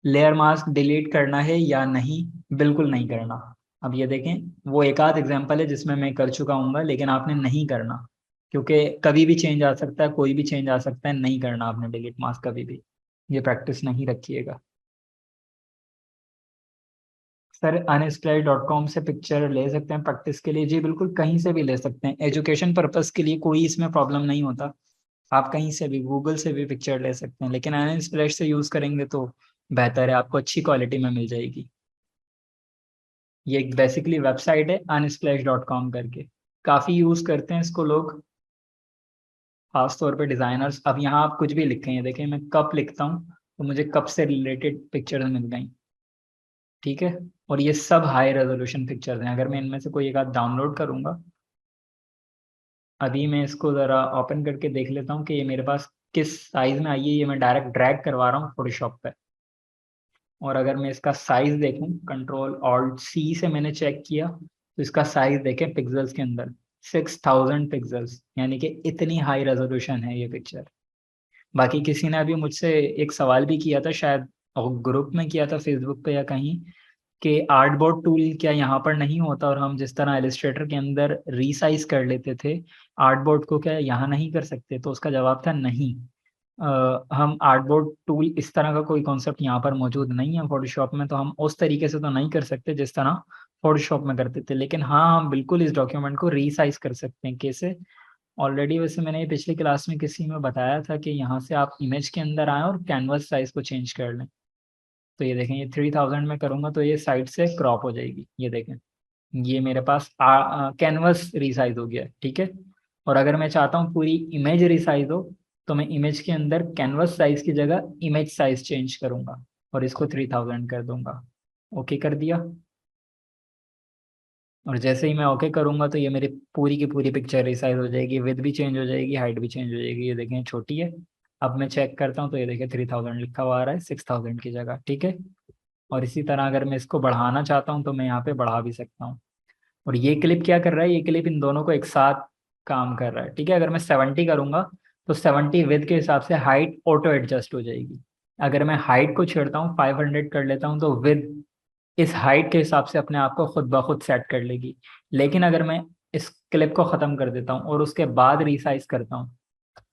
S1: लेयर मास्क डिलीट करना है या नहीं? बिल्कुल नहीं करना। अब ये देखें वो एक आध एग्जांपल है जिसमें मैं कर चुका हूँ, लेकिन आपने नहीं करना, क्योंकि कभी भी चेंज आ सकता है, कोई भी चेंज आ सकता है। नहीं करना आपने डिलीट मास्क कभी भी, ये प्रैक्टिस नहीं रखिएगा। सर unsplash.com से पिक्चर ले सकते हैं प्रैक्टिस के लिए? जी बिल्कुल, कहीं से भी ले सकते हैं, एजुकेशन पर्पस के लिए कोई इसमें प्रॉब्लम नहीं होता। आप कहीं से भी गूगल से भी पिक्चर ले सकते हैं, लेकिन unsplash से यूज़ करेंगे तो बेहतर है, आपको अच्छी क्वालिटी में मिल जाएगी। ये एक बेसिकली वेबसाइट है unsplash.com करके, काफ़ी यूज़ करते हैं इसको लोग, खास तौर पे डिज़ाइनर्स। अब यहाँ आप कुछ भी लिखें, ये देखें मैं कप लिखता हूँ तो मुझे कप से रिलेटेड पिक्चर्स मिल गई। ठीक है, और ये सब हाई रेजोल्यूशन पिक्चर्स हैं। अगर मैं इनमें से कोई एक आध डाउनलोड करूँगा, अभी मैं इसको ज़रा ओपन करके देख लेता हूँ कि ये मेरे पास किस साइज़ में आई है। ये मैं डायरेक्ट ड्रैग करवा रहा हूँ फोटोशॉप पे, और अगर मैं इसका साइज़ देखूँ कंट्रोल ऑल्ट सी से मैंने चेक किया, तो इसका साइज़ देखें पिक्सल्स के अंदर 6000 पिक्सल्स, यानी कि इतनी हाई रेजोल्यूशन है ये पिक्चर। बाकी किसी ने अभी मुझसे एक सवाल भी किया था, शायद ग्रुप में किया था फेसबुक पे या कहीं, कि आर्टबोर्ड टूल क्या यहाँ पर नहीं होता, और हम जिस तरह इलस्ट्रेटर के अंदर रीसाइज कर लेते थे आर्टबोर्ड को, क्या यहाँ नहीं कर सकते? तो उसका जवाब था नहीं। हम आर्टबोर्ड टूल इस तरह का कोई कॉन्सेप्ट यहाँ पर मौजूद नहीं है फोटोशॉप में, तो हम उस तरीके से तो नहीं कर सकते जिस तरह फोटोशॉप में करते थे। लेकिन हाँ, हम बिल्कुल इस डॉक्यूमेंट को रीसाइज कर सकते हैं। कैसे? ऑलरेडी वैसे मैंने ये पिछली क्लास में किसी में बताया था कि यहाँ से आप इमेज के अंदर आएँ और कैनवस साइज को चेंज कर लें। तो ये देखें ये 3000 में करूँगा तो ये साइड से क्रॉप हो जाएगी। ये देखें ये मेरे पास कैनवस रिसाइज हो गया है, ठीक है। और अगर मैं चाहता हूँ पूरी इमेज रिसाइज हो, तो मैं इमेज के अंदर कैनवस साइज की जगह इमेज साइज चेंज करूंगा, और इसको 3000 कर दूंगा। ओके कर दिया, और जैसे ही मैं ओके करूंगा तो ये मेरी पूरी की पूरी पिक्चर रिसाइज हो जाएगी, विड्थ भी चेंज हो जाएगी, हाइट भी चेंज हो जाएगी। ये देखें छोटी है। अब मैं चेक करता हूँ तो ये देखें 3000 लिखा हुआ आ रहा है 6000 की जगह, ठीक है। और इसी तरह अगर मैं इसको बढ़ाना चाहता हूँ तो मैं यहाँ पे बढ़ा भी सकता हूँ। और ये क्लिप क्या कर रहा है, ये क्लिप इन दोनों को एक साथ काम कर रहा है, ठीक है। अगर मैं 70 करूंगा तो 70 विद के हिसाब से हाइट ऑटो एडजस्ट हो जाएगी। अगर मैं हाइट को छेड़ता हूँ 500 कर लेता हूँ, तो विद इस हाइट के हिसाब से अपने आप को खुद ब खुद सेट कर लेगी। लेकिन अगर मैं इस क्लिप को ख़त्म कर देता हूँ और उसके बाद रिसाइज करता हूँ,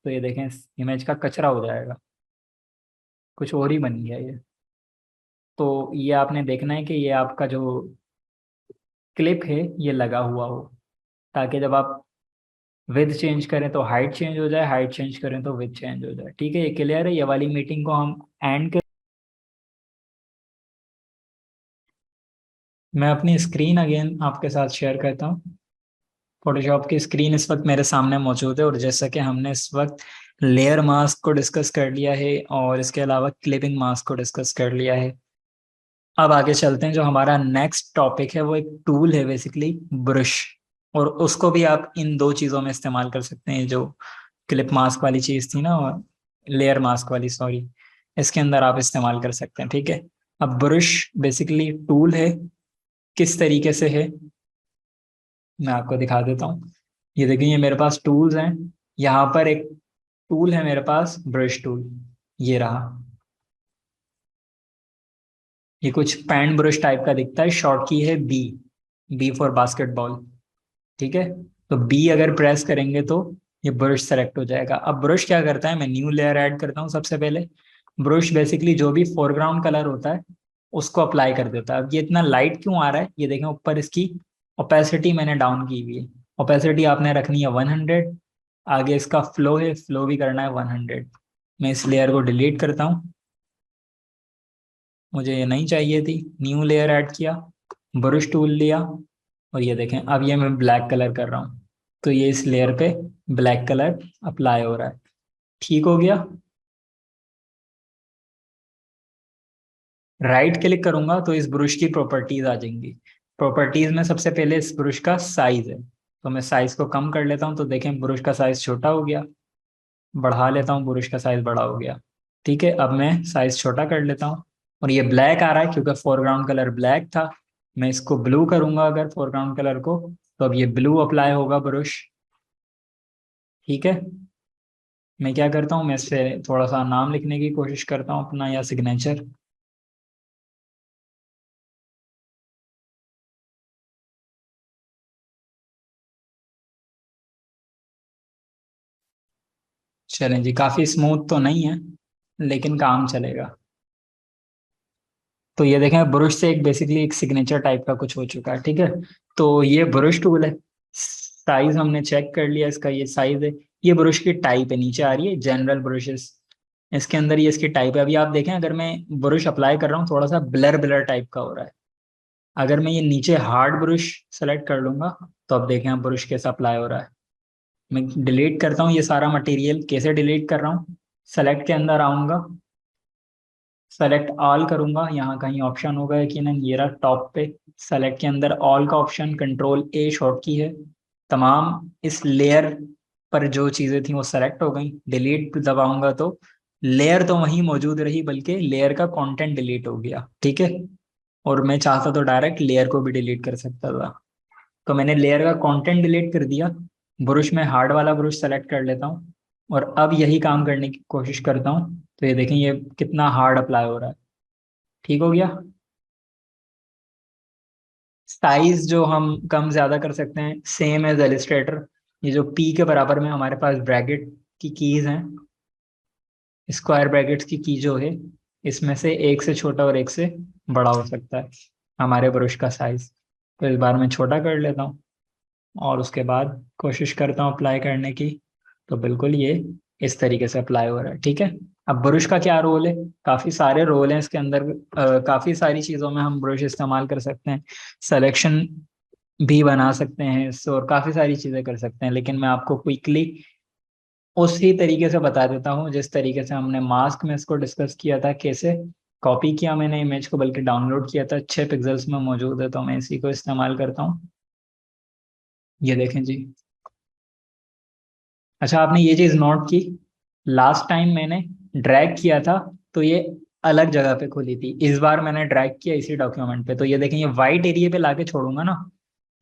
S1: तो ये देखें इस इमेज का कचरा हो जाएगा, कुछ और ही बन गया ये। तो ये आपने देखना है कि ये आपका जो क्लिप है ये लगा हुआ हो, ताकि जब आप विद चेंज करें तो हाइट चेंज हो जाए, हाइट चेंज करें तो विद चेंज हो जाए। ठीक है, ये क्लियर है? ये वाली मीटिंग को हम एंड कर। मैं अपनी स्क्रीन अगेन आपके साथ शेयर करता हूँ। फोटोशॉप की स्क्रीन इस वक्त मेरे सामने मौजूद है, और जैसा कि हमने इस वक्त लेयर मास्क को डिस्कस कर लिया है और इसके अलावा क्लिपिंग मास्क को डिस्कस कर लिया है। अब आगे चलते हैं, जो हमारा नेक्स्ट टॉपिक है वो एक टूल है बेसिकली, ब्रश। और उसको भी आप इन दो चीज़ों में इस्तेमाल कर सकते हैं, जो क्लिप मास्क वाली चीज़ थी ना, लेयर मास्क वाली, सॉरी, इसके अंदर आप इस्तेमाल कर सकते हैं। ठीक है, अब ब्रश बेसिकली टूल है, किस तरीके से है मैं आपको दिखा देता हूँ। ये देखिए, ये मेरे पास टूल्स हैं। यहाँ पर एक टूल है मेरे पास, ब्रश टूल, ये रहा। ये कुछ पैन ब्रश टाइप का दिखता है, शॉर्ट की है बी, बी फॉर बास्केटबॉल। ठीक है, तो बी अगर प्रेस करेंगे तो ये ब्रश सेलेक्ट हो जाएगा। अब ब्रश क्या करता है, मैं न्यू लेयर ऐड करता हूँ सबसे पहले। ब्रश बेसिकली जो भी फोरग्राउंड कलर होता है उसको अप्लाई कर देता है। अब ये इतना लाइट क्यों आ रहा है, ये देखें ऊपर इसकी ओपेसिटी मैंने डाउन की हुई है। ओपेसिटी आपने रखनी है 100। आगे इसका फ्लो है, फ्लो भी करना है 100। मैं इस लेयर को डिलीट करता हूँ, मुझे ये नहीं चाहिए थी। न्यू लेयर ऐड किया, ब्रश टूल लिया, और ये देखें अब ये मैं ब्लैक कलर कर रहा हूँ, तो ये इस लेयर पे ब्लैक कलर अप्लाई हो रहा है। ठीक हो गया। राइट क्लिक करूंगा तो इस ब्रश की प्रॉपर्टीज आ जाएंगी। प्रॉपर्टीज में सबसे पहले इस ब्रश का साइज है, तो मैं साइज को कम कर लेता हूँ, तो देखें ब्रश का साइज छोटा हो गया। बढ़ा लेता हूँ, ब्रश का साइज बड़ा हो गया। ठीक है, अब मैं साइज छोटा कर लेता हूँ। और ये ब्लैक आ रहा है क्योंकि फोरग्राउंड कलर ब्लैक था। मैं इसको ब्लू करूंगा अगर फोरग्राउंड कलर को, तो अब ये ब्लू अप्लाई होगा ब्रश। ठीक है, मैं क्या करता हूँ, मैं इससे थोड़ा सा नाम लिखने की कोशिश करता हूँ अपना, या सिग्नेचर। चलें जी, काफी स्मूथ तो नहीं है लेकिन काम चलेगा। तो ये देखें, ब्रश से एक बेसिकली एक सिग्नेचर टाइप का कुछ हो चुका है। ठीक है, तो ये ब्रश टूल है। साइज हमने चेक कर लिया, इसका ये साइज है। ये ब्रश की टाइप है, नीचे आ रही है जनरल ब्रशेस, इसके अंदर ये इसकी टाइप है। अभी आप देखें, अगर मैं ब्रश अप्लाई कर रहा हूँ थोड़ा सा ब्लर ब्लर टाइप का हो रहा है। अगर मैं ये नीचे हार्ड ब्रश सेलेक्ट कर लूंगा तो अब देखें अब ब्रश कैसा अप्लाई हो रहा है। मैं डिलीट करता हूँ ये सारा मटेरियल। कैसे डिलीट कर रहा हूँ, सेलेक्ट के अंदर आऊंगा, सेलेक्ट ऑल करूंगा, यहाँ कहीं ऑप्शन होगा कि नहीं, ये रहा टॉप पे। सेलेक्ट के अंदर ऑल का ऑप्शन, कंट्रोल ए शॉर्ट की है। तमाम इस लेयर पर जो चीजें थी वो सेलेक्ट हो गई। डिलीट दबाऊंगा तो लेयर तो वहीं मौजूद रही, बल्कि लेयर का कंटेंट डिलीट हो गया। ठीक है, और मैं चाहता तो डायरेक्ट लेयर को भी डिलीट कर सकता था, तो मैंने लेयर का कंटेंट डिलीट कर दिया। ब्रश में हार्ड वाला ब्रश सेलेक्ट कर लेता हूँ, और अब यही काम करने की कोशिश करता हूँ, तो ये देखें ये कितना हार्ड अप्लाई हो रहा है। ठीक हो गया। साइज जो हम कम ज्यादा कर सकते हैं, सेम एज इलिस्ट्रेटर। ये जो पी के बराबर में हमारे पास ब्रैकेट की कीज हैं, स्क्वायर ब्रैकेट्स की की जो है, इसमें से एक से छोटा और एक से बड़ा हो सकता है हमारे ब्रश का साइज। तो इस बार मैं छोटा कर लेता हूँ, और उसके बाद कोशिश करता हूँ अप्लाई करने की। तो बिल्कुल ये इस तरीके से अप्लाई हो रहा है। ठीक है, अब ब्रश का क्या रोल है, काफी सारे रोल हैं इसके अंदर। काफी सारी चीजों में हम ब्रश इस्तेमाल कर सकते हैं। सिलेक्शन भी बना सकते हैं इससे, और काफी सारी चीजें कर सकते हैं, लेकिन मैं आपको क्विकली उसी तरीके से बता देता हूँ जिस तरीके से हमने मास्क में इसको डिस्कस किया था। कैसे कॉपी किया मैंने इमेज को, बल्कि डाउनलोड किया था, 6 पिक्सल्स में मौजूद है, तो मैं इसी को इस्तेमाल करता हूँ। ये देखें जी। अच्छा, आपने ये चीज नोट की, लास्ट टाइम मैंने ड्रैग किया था तो ये अलग जगह पे खुली थी, इस बार मैंने ड्रैग किया इसी डॉक्यूमेंट पे, तो ये देखें ये वाइट एरिया पे लाके छोड़ूंगा ना,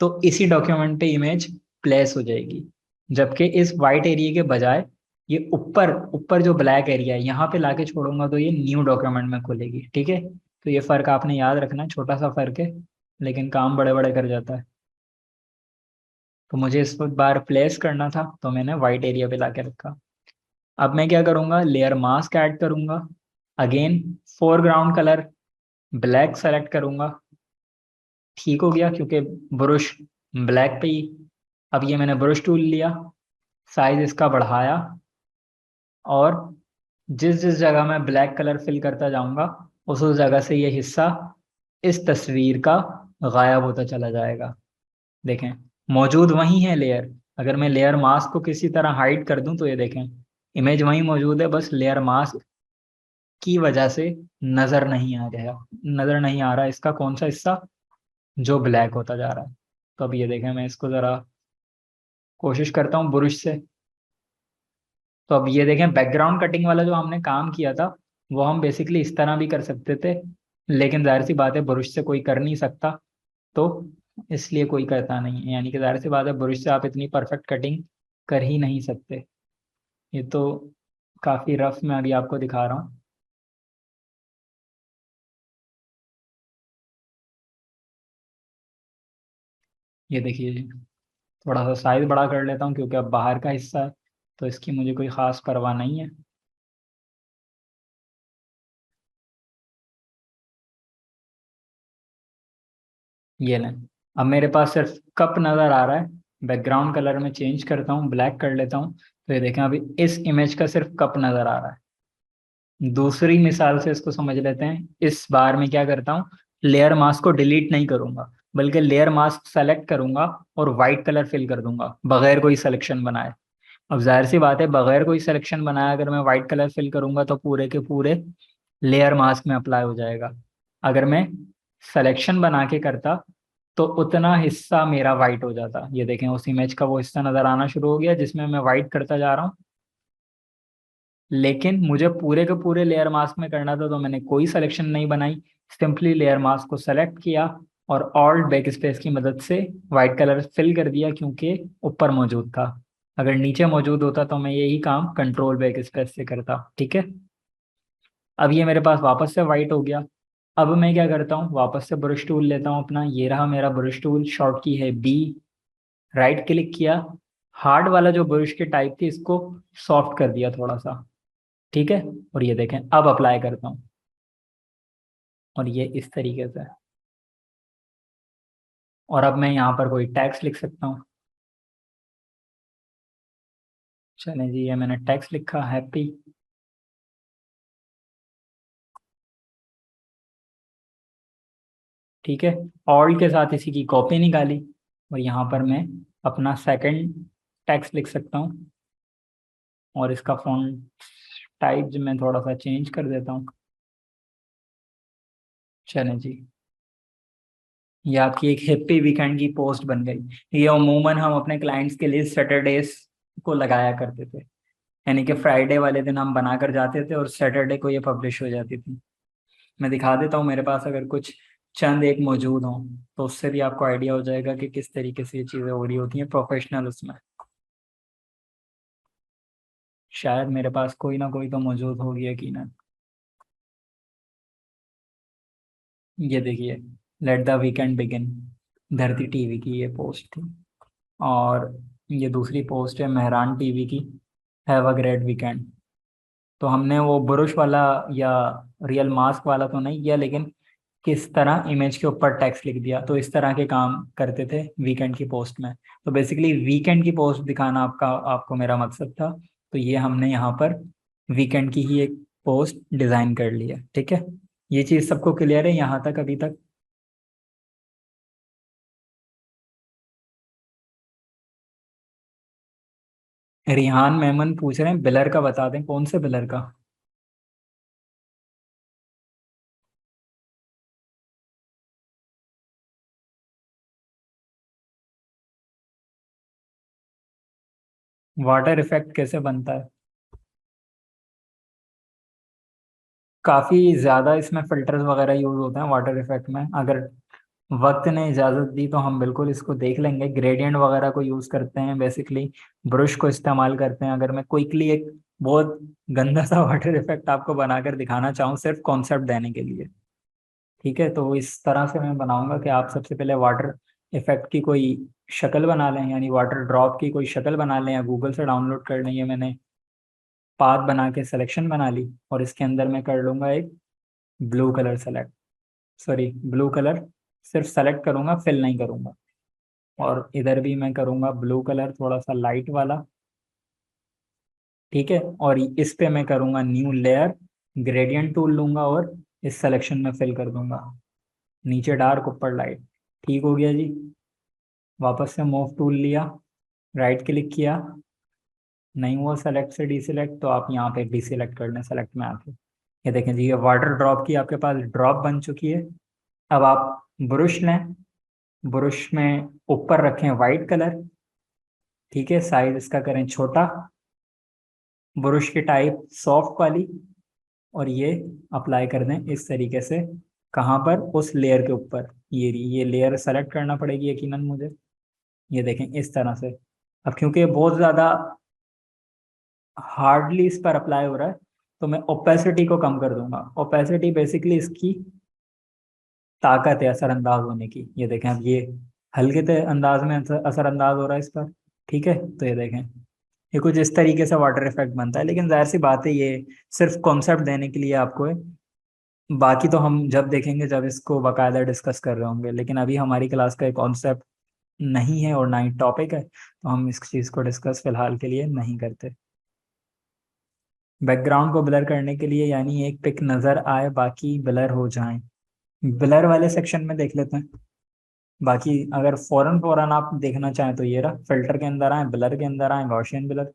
S1: तो इसी डॉक्यूमेंट पे इमेज प्लेस हो जाएगी। जबकि इस वाइट एरिया के बजाय ये ऊपर ऊपर जो ब्लैक एरिया है यहाँ पे लाके छोड़ूंगा तो ये न्यू डॉक्यूमेंट में खुलेगी। ठीक है, तो ये फर्क आपने याद रखना है, छोटा सा फर्क है लेकिन काम बड़े बड़े कर जाता है। तो मुझे इस बार प्लेस करना था तो मैंने वाइट एरिया पे लाके रखा। अब मैं क्या करूंगा, लेयर मास्क ऐड करूंगा। Again foreground colour black select करूंगा। ठीक हो गया, क्योंकि ब्रश ब्लैक पे ही। अब ये मैंने ब्रश टूल लिया, साइज इसका बढ़ाया, और जिस जिस जगह मैं ब्लैक कलर फिल करता जाऊंगा उस जगह से ये हिस्सा इस तस्वीर का गायब होता चला जाएगा। देखें, मौजूद वही है लेयर। अगर मैं लेयर मास्क को किसी तरह हाइड कर दूं तो ये देखें इमेज वही मौजूद है, बस लेयर मास्क की वजह से नजर नहीं आ रहा, नजर नहीं आ रहा इसका कौन सा हिस्सा जो ब्लैक होता जा रहा है। तो अब ये देखें, मैं इसको जरा कोशिश करता हूँ ब्रश से, तो अब ये देखें, बैकग्राउंड कटिंग वाला जो हमने काम किया था वो हम बेसिकली इस तरह भी कर सकते थे, लेकिन जाहिर सी बात है ब्रश से कोई कर नहीं सकता, तो इसलिए कोई करता नहीं है। यानी कि जाहिर सी बात है ब्रश से आप इतनी परफेक्ट कटिंग कर ही नहीं सकते। ये तो काफ़ी रफ मैं अभी आपको दिखा रहा हूँ। ये देखिए जी, थोड़ा सा साइज बड़ा कर लेता हूँ क्योंकि अब बाहर का हिस्सा है, तो इसकी मुझे कोई ख़ास परवाह नहीं है। ये लें, अब मेरे पास सिर्फ कप नज़र आ रहा है। बैकग्राउंड कलर में चेंज करता हूँ, ब्लैक कर लेता हूँ, तो ये देखें अभी इस इमेज का सिर्फ कप नज़र आ रहा है। दूसरी मिसाल से इसको समझ लेते हैं। इस बार में क्या करता हूँ, लेयर मास्क को डिलीट नहीं करूंगा, बल्कि लेयर मास्क सेलेक्ट करूंगा और वाइट कलर फिल कर दूंगा बगैर कोई सिलेक्शन बनाए। अब जाहिर सी बात है बगैर कोई सिलेक्शन बनाए अगर मैं वाइट कलर फिल करूंगा तो पूरे के पूरे लेयर मास्क में अप्लाई हो जाएगा। अगर मैं सिलेक्शन बना के करता तो उतना हिस्सा मेरा वाइट हो जाता। ये देखें उस इमेज का वो हिस्सा नजर आना शुरू हो गया जिसमें मैं वाइट करता जा रहा हूँ। लेकिन मुझे पूरे के पूरे लेयर मास्क में करना था तो मैंने कोई सिलेक्शन नहीं बनाई, सिंपली लेयर मास्क को सेलेक्ट किया और ऑल्ट बैक स्पेस की मदद से वाइट कलर फिल कर दिया क्योंकि ऊपर मौजूद था। अगर नीचे मौजूद होता तो मैं यही काम कंट्रोल बैक स्पेस से करता। ठीक है, अब ये मेरे पास वापस से वाइट हो गया। अब मैं क्या करता हूँ, वापस से ब्रश टूल लेता हूँ अपना, ये रहा मेरा ब्रश टूल, शॉर्ट की है बी, राइट क्लिक किया, हार्ड वाला जो ब्रश की टाइप थी इसको सॉफ्ट कर दिया थोड़ा सा। ठीक है, और ये देखें अब अप्लाई करता हूँ और ये इस तरीके से। और अब मैं यहाँ पर कोई टैक्स लिख सकता हूँ। चलें जी, ये मैंने टैक्स लिखा, हैप्पी। ठीक है, ऑल के साथ इसी की कॉपी निकाली और यहाँ पर मैं अपना सेकंड टैक्स लिख सकता हूँ और इसका फॉन्ट टाइप जो मैं थोड़ा सा चेंज कर देता हूँ। चलें जी, ये आपकी एक हैप्पी वीकेंड की पोस्ट बन गई। ये अमूमन हम अपने क्लाइंट्स के लिए सैटरडेज को लगाया करते थे, यानी कि फ्राइडे वाले दिन हम बनाकर जाते थे और सैटरडे को ये पब्लिश हो जाती थी। मैं दिखा देता हूँ मेरे पास अगर कुछ चंद एक मौजूद हों तो उससे भी आपको आइडिया हो जाएगा कि किस तरीके से ये चीज़ें हो रही होती हैं प्रोफेशनल उसमें। शायद मेरे पास कोई ना कोई तो मौजूद होगी यकीनन। ये देखिए, लेट द वीकेंड बिगिन, धरती टीवी की ये पोस्ट थी। और ये दूसरी पोस्ट है मेहरान टीवी की, हैव अ ग्रेट वीकेंड। तो हमने वो बुरुश वाला या रियल मास्क वाला तो नहीं किया, लेकिन किस तरह इमेज के ऊपर टेक्स्ट लिख दिया, तो इस तरह के काम करते थे वीकेंड की पोस्ट में। तो बेसिकली वीकेंड की पोस्ट दिखाना आपको मेरा मकसद था। तो ये हमने यहाँ पर वीकेंड की ही एक पोस्ट डिज़ाइन कर ली है। ठीक है, ये चीज़ सबको क्लियर है यहाँ तक अभी तक? रिहान मेमन पूछ रहे हैं बिलर का बता दें, कौन से बिलर का? वाटर इफेक्ट कैसे बनता है? काफ़ी ज़्यादा इसमें फिल्टर्स वगैरह यूज़ होते हैं वाटर इफेक्ट में। अगर वक्त ने इजाज़त दी तो हम बिल्कुल इसको देख लेंगे। ग्रेडियंट वगैरह को यूज़ करते हैं बेसिकली, ब्रश को इस्तेमाल करते हैं। अगर मैं क्विकली एक बहुत गंदा सा वाटर इफेक्ट आपको बनाकर दिखाना चाहूँ सिर्फ कॉन्सेप्ट देने के लिए, ठीक है, तो इस तरह से मैं बनाऊंगा कि आप सबसे पहले वाटर इफेक्ट की कोई शक्ल बना लें, यानी वाटर ड्रॉप की कोई शक्ल बना लें या गूगल से डाउनलोड कर लें। ये मैंने पाथ बना के सिलेक्शन बना ली और इसके अंदर मैं कर लूँगा एक blue colour select, sorry blue colour सिर्फ सेलेक्ट करूँगा, फिल नहीं करूँगा। और इधर भी मैं करूँगा ब्लू कलर थोड़ा सा लाइट वाला। ठीक है, और इस पे मैं करूँगा न्यू लेयर, ग्रेडियंट टूल लूँगा और इस सिलेक्शन में फिल कर दूंगा, नीचे डार्क ऊपर लाइट। ठीक हो गया जी। वापस से मूव टूल लिया, राइट क्लिक किया, नहीं हुआ सेलेक्ट से डीसेलेक्ट तो आप यहाँ पे डीसेलेक्ट कर लें सेलेक्ट में आके। ये देखें जी, ये वाटर ड्रॉप की आपके पास ड्रॉप बन चुकी है। अब आप ब्रश लें, ब्रश में ऊपर रखें वाइट कलर। ठीक है, साइज इसका करें छोटा ब्रश की टाइप सॉफ्ट वाली, और ये अप्लाई कर दें इस तरीके से। कहाँ पर? उस लेयर के ऊपर। ये लेयर सेलेक्ट करना पड़ेगी यकीनन मुझे। ये देखें इस तरह से। अब क्योंकि ये बहुत ज़्यादा हार्डली इस पर अप्लाई हो रहा है, तो मैं ओपेसिटी को कम कर दूंगा। ओपेसिटी बेसिकली इसकी ताकत है असरअंदाज होने की। ये देखें, अब ये हल्के से अंदाज में असरअंदाज हो रहा है इस पर। ठीक है, तो ये देखें, ये कुछ इस तरीके से वाटर इफेक्ट बनता है। लेकिन जाहिर सी बात है, ये सिर्फ कॉन्सेप्ट देने के लिए आपको है। बाकी तो हम जब देखेंगे, जब इसको बाकायदा डिस्कस कर रहे होंगे। लेकिन अभी हमारी क्लास का एक कॉन्सेप्ट नहीं है और ना ही टॉपिक है, तो हम इस चीज़ को डिस्कस फिलहाल के लिए नहीं करते। बैकग्राउंड को ब्लर करने के लिए, यानी एक पिक नज़र आए बाकी ब्लर हो जाएं, ब्लर वाले सेक्शन में देख लेते हैं। बाकी अगर फौरन फौरन आप देखना चाहें तो ये रहा, फिल्टर के अंदर आए, ब्लर के अंदर आए, गॉसियन ब्लर।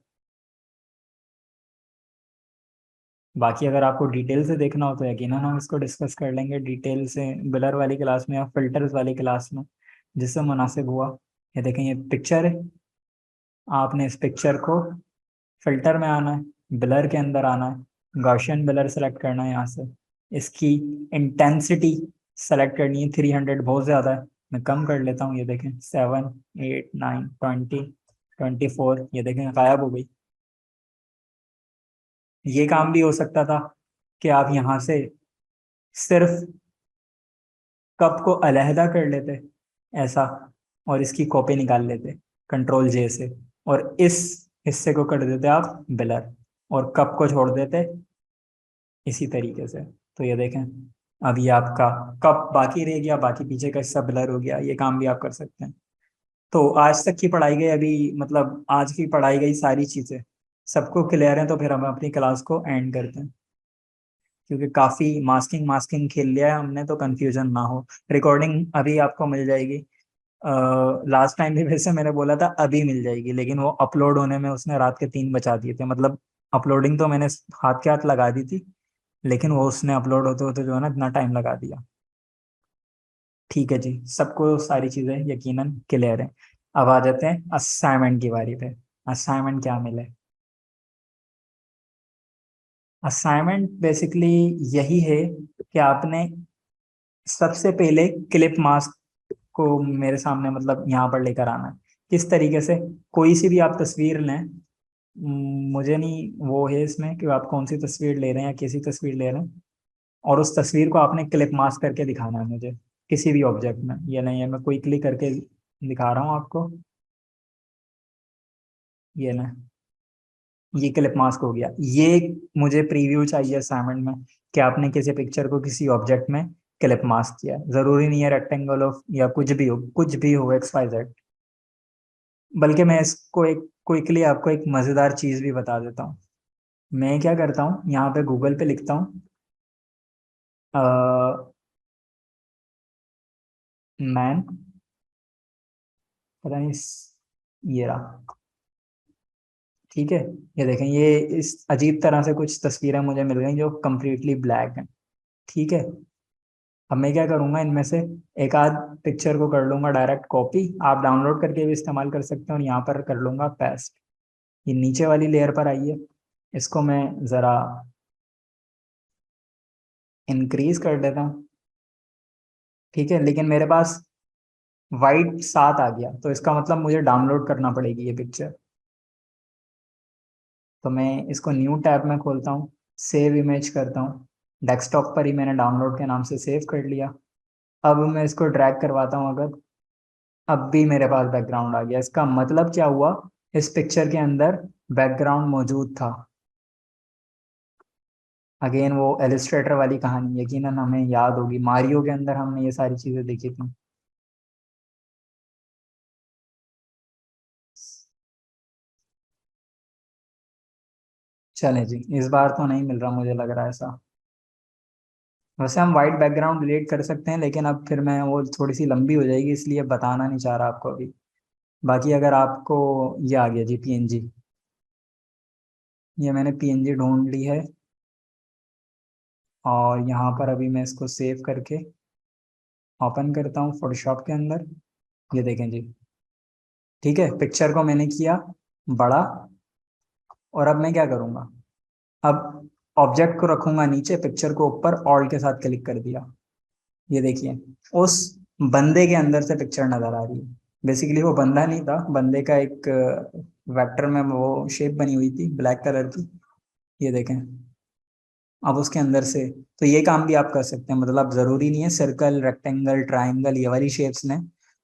S1: बाकी अगर आपको डिटेल से देखना हो तो यकीनन हम इसको डिस्कस कर लेंगे डिटेल से, ब्लर वाली क्लास में या फिल्टर्स वाली क्लास में, जिससे मुनासिब हुआ। ये देखें, ये पिक्चर है। आपने इस पिक्चर को फिल्टर में आना है, ब्लर के अंदर आना है, गॉसियन ब्लर सेलेक्ट करना है यहाँ से। इसकी इंटेंसिटी सेलेक्ट करनी है। 300 बहुत ज़्यादा है, मैं कम कर लेता हूँ। ये देखें, 7, 8, 9, 20, 24, ये देखें गायब हो गई। ये काम भी हो सकता था कि आप यहाँ से सिर्फ कप को अलहदा कर लेते, ऐसा, और इसकी कॉपी निकाल लेते Ctrl+J से, और इस हिस्से को कर देते आप ब्लर, और कप को छोड़ देते इसी तरीके से। तो ये देखें, अब ये आपका कप बाकी रह गया, बाकी पीछे का हिस्सा ब्लर हो गया। ये काम भी आप कर सकते हैं। तो आज तक की पढ़ाई गई, अभी मतलब आज की पढ़ाई गई सारी चीज़ें सबको क्लियर है, तो फिर हम अपनी क्लास को एंड करते हैं। क्योंकि काफ़ी मास्किंग मास्किंग खेल लिया है हमने, तो कंफ्यूजन ना हो। रिकॉर्डिंग अभी आपको मिल जाएगी। लास्ट टाइम भी वैसे मैंने बोला था अभी मिल जाएगी, लेकिन वो अपलोड होने में उसने रात के 3 बजा दिए थे। मतलब अपलोडिंग तो मैंने हाथ के हाथ लगा दी थी, लेकिन वो उसने अपलोड होते होते जो है ना इतना टाइम लगा दिया। ठीक है जी, सबको सारी चीज़ें यकीनन क्लियर है। अब आ जाते हैं असाइनमेंट की बारी पे। असाइनमेंट क्या मिले? असाइनमेंट बेसिकली यही है कि आपने सबसे पहले क्लिप मास्क को मेरे सामने, मतलब यहाँ पर लेकर आना है। किस तरीके से? कोई सी भी आप तस्वीर लें। मुझे नहीं वो है इसमें कि आप कौन सी तस्वीर ले रहे हैं या कैसी तस्वीर ले रहे हैं, और उस तस्वीर को आपने क्लिप मास्क करके दिखाना है मुझे, किसी भी ऑब्जेक्ट में। ये नहीं है, मैं कोई क्लिक करके दिखा रहा हूँ आपको। ये ना, ये क्लिप मास्क हो गया। ये मुझे प्रीव्यू चाहिए असाइनमेंट में, कि आपने किसी पिक्चर को किसी ऑब्जेक्ट में क्लिप मास्क किया है। जरूरी नहीं है रेक्टेंगल ऑफ या कुछ भी हो, XYZ। बल्कि मैं इसको एक क्विकली आपको एक मज़ेदार चीज़ भी बता देता हूँ। मैं क्या करता हूँ, यहाँ पे गूगल पे लिखता हूँ मैन, पता नहीं ये रहा। ठीक है, ये देखें, ये इस अजीब तरह से कुछ तस्वीरें मुझे मिल गई जो कम्प्लीटली ब्लैक हैं। ठीक है, अब मैं क्या करूँगा, इनमें से एक आध पिक्चर को कर लूँगा डायरेक्ट कॉपी। आप डाउनलोड करके भी इस्तेमाल कर सकते हैं, और यहाँ पर कर लूँगा पेस्ट। ये नीचे वाली लेयर पर आइए, इसको मैं ज़रा इंक्रीज कर देता हूँ। ठीक है, लेकिन मेरे पास वाइट 7 आ गया, तो इसका मतलब मुझे डाउनलोड करना पड़ेगी ये पिक्चर। तो मैं इसको न्यू टैब में खोलता हूँ, सेव इमेज करता हूँ। डेस्कटॉप पर ही मैंने डाउनलोड के नाम से सेव कर लिया। अब मैं इसको ड्रैग करवाता हूँ अगर, अब भी मेरे पास बैकग्राउंड आ गया। इसका मतलब क्या हुआ, इस पिक्चर के अंदर बैकग्राउंड मौजूद था। अगेन वो एलिस्ट्रेटर वाली कहानी यकीनन हमें याद होगी, मारियो के अंदर हमने ये सारी चीजें देखी थी। चले जी, इस बार तो नहीं मिल रहा, मुझे लग रहा है ऐसा। वैसे हम वाइट बैकग्राउंड डिलीट कर सकते हैं, लेकिन अब फिर मैं वो थोड़ी सी लंबी हो जाएगी, इसलिए बताना नहीं चाह रहा आपको अभी। बाकी अगर आपको, ये आ गया जी PNG। ये मैंने PNG ढूंढ ली है, और यहाँ पर अभी मैं इसको सेव करके ओपन करता हूँ फोटोशॉप के अंदर। ये देखें जी, ठीक है, पिक्चर को मैंने किया बड़ा, और अब मैं क्या करूँगा, अब ऑब्जेक्ट को रखूंगा नीचे, पिक्चर को ऊपर, ऑल्ट के साथ क्लिक कर दिया। ये देखिए उस बंदे के अंदर से पिक्चर नजर आ रही है। बेसिकली वो बंदा नहीं था, बंदे का एक वेक्टर में वो शेप बनी हुई थी ब्लैक कलर की। ये देखें, अब उसके अंदर से। तो ये काम भी आप कर सकते हैं, मतलब जरूरी नहीं है सर्कल, रेक्टेंगल, ट्राइंगल ये वाली शेप्स ने,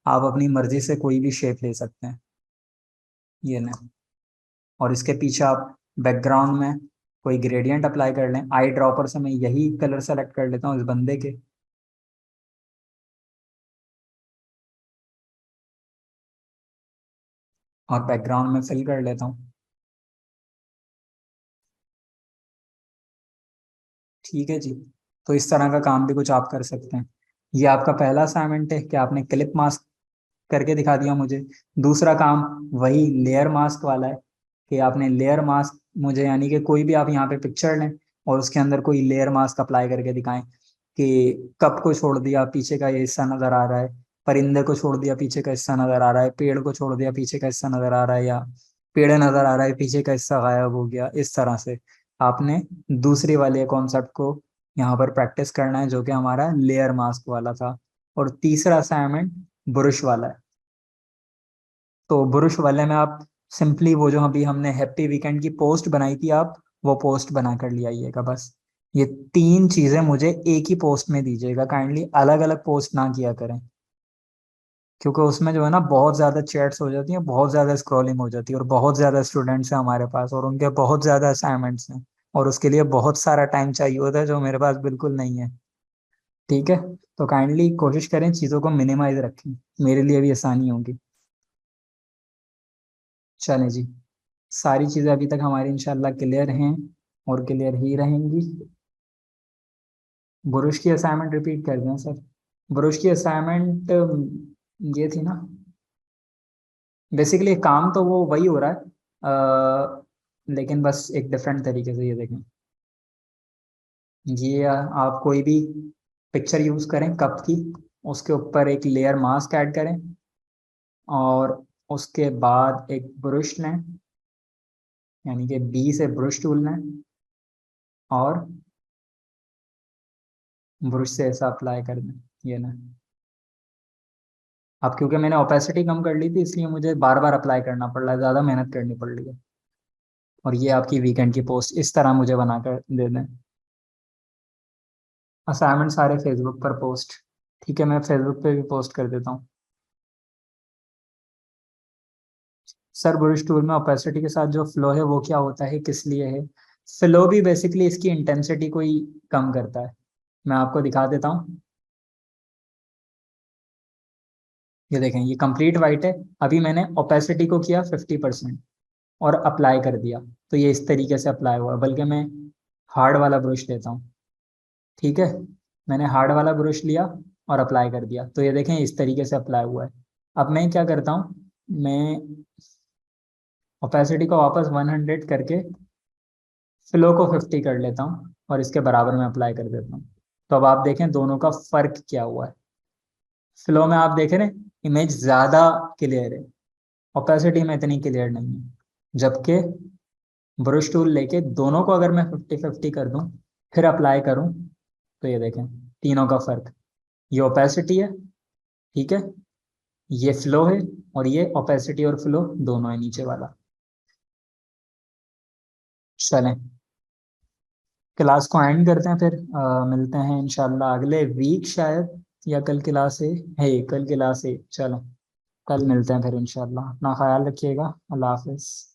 S1: आप अपनी मर्जी से कोई भी शेप ले सकते हैं। ये ना, और इसके पीछे आप बैकग्राउंड में कोई ग्रेडियंट अप्लाई कर लें। आई ड्रॉपर से मैं यही कलर सेलेक्ट कर लेता हूँ इस बंदे के, और बैकग्राउंड में फिल कर लेता हूँ। ठीक है जी। तो इस तरह का काम भी कुछ आप कर सकते हैं। ये आपका पहला असाइनमेंट है कि आपने क्लिप मास्क करके दिखा दिया मुझे। दूसरा काम वही लेयर मास्क वाला है, कि आपने लेयर मास्क मुझे, यानी कि कोई भी आप यहाँ पे पिक्चर लें और उसके अंदर कोई लेयर मास्क अप्लाई करके दिखाएं, कि कप को छोड़ दिया पीछे का ये हिस्सा नजर आ रहा है, परिंदे को छोड़ दिया पीछे का हिस्सा नजर आ रहा है, पेड़ को छोड़ दिया पीछे का हिस्सा नजर आ रहा है, या पेड़ नजर आ रहा है पीछे का हिस्सा गायब हो गया। इस तरह से आपने दूसरी वाले कॉन्सेप्ट को यहाँ पर प्रैक्टिस करना है, जो कि हमारा लेयर मास्क वाला था। और तीसरा असाइनमेंट ब्रश वाला है। तो ब्रश वाले में आप सिंपली वो जो अभी हमने हैप्पी वीकेंड की पोस्ट बनाई थी, आप वो पोस्ट बना कर ले आइएगा बस। ये तीन चीजें मुझे एक ही पोस्ट में दीजिएगा, काइंडली अलग अलग पोस्ट ना किया करें, क्योंकि उसमें जो है ना बहुत ज्यादा चैट्स हो जाती हैं, बहुत ज्यादा स्क्रॉलिंग हो जाती है, और बहुत ज्यादा स्टूडेंट्स हैं हमारे पास, और उनके बहुत ज्यादा असाइनमेंट्स हैं, और उसके लिए बहुत सारा टाइम चाहिए होता है जो मेरे पास बिल्कुल नहीं है। ठीक है, तो काइंडली कोशिश करें चीज़ों को मिनिमाइज रखें, मेरे लिए भी आसानी होगी। चलें जी, सारी चीज़ें अभी तक हमारी इंशाल्लाह क्लियर हैं, और क्लियर ही रहेंगी। बुरुश की असाइनमेंट रिपीट कर दें सर। बुरुश की असाइनमेंट ये थी ना, बेसिकली काम तो वो वही हो रहा है, लेकिन बस एक डिफरेंट तरीके से। ये देखें, ये आप कोई भी पिक्चर यूज करें कप की, उसके ऊपर एक लेयर मास्क ऐड करें, और उसके बाद एक ब्रश लें, यानी कि बी से ब्रश टूल लें, और ब्रश से ऐसा अप्लाई कर दें। ये ना, अब क्योंकि मैंने ओपेसिटी कम कर ली थी, इसलिए मुझे बार बार अप्लाई करना पड़ रहा है, ज़्यादा मेहनत करनी पड़ रही है। और ये आपकी वीकेंड की पोस्ट इस तरह मुझे बनाकर दे दें। असाइनमेंट सारे फेसबुक पर पोस्ट। ठीक है, मैं फेसबुक पे भी पोस्ट कर देता हूँ। सर ब्रश टूल में ओपेसिटी के साथ जो फ्लो है वो क्या होता है, किस लिए है? फ्लो भी बेसिकली इसकी इंटेंसिटी को ही कम करता है। मैं आपको दिखा देता हूँ। ये देखें, ये कंप्लीट वाइट है। अभी मैंने ओपेसिटी को किया 50% और अप्लाई कर दिया, तो ये इस तरीके से अप्लाई हुआ। बल्कि मैं हार्ड वाला ब्रश लेता हूँ। ठीक है, मैंने हार्ड वाला ब्रश लिया और अप्लाई कर दिया, तो ये देखें इस तरीके से अप्लाई हुआ है। अब मैं क्या करता हूँ, मैं ओपेसिटी को वापस 100 करके फ्लो को 50 कर लेता हूँ, और इसके बराबर में अप्लाई कर देता हूँ। तो अब आप देखें दोनों का फर्क क्या हुआ है। फ्लो में आप देख रहे हैं इमेज ज़्यादा क्लियर है, ओपेसिटी में इतनी क्लियर नहीं है। जबकि ब्रश टूल लेके दोनों को अगर मैं 50-50 कर दूं, फिर अप्लाई करूं, तो ये देखें तीनों का फर्क। ये ओपेसिटी है, ठीक है, ये फ्लो है, और ये ओपेसिटी और फ्लो दोनों है नीचे वाला। चलें, क्लास को एंड करते हैं फिर। मिलते हैं इंशाल्लाह अगले वीक शायद, या कल क्लास है कल क्लास है। चलो, कल मिलते हैं फिर इंशाल्लाह। अपना ख्याल रखिएगा। अल्लाह हाफिज़।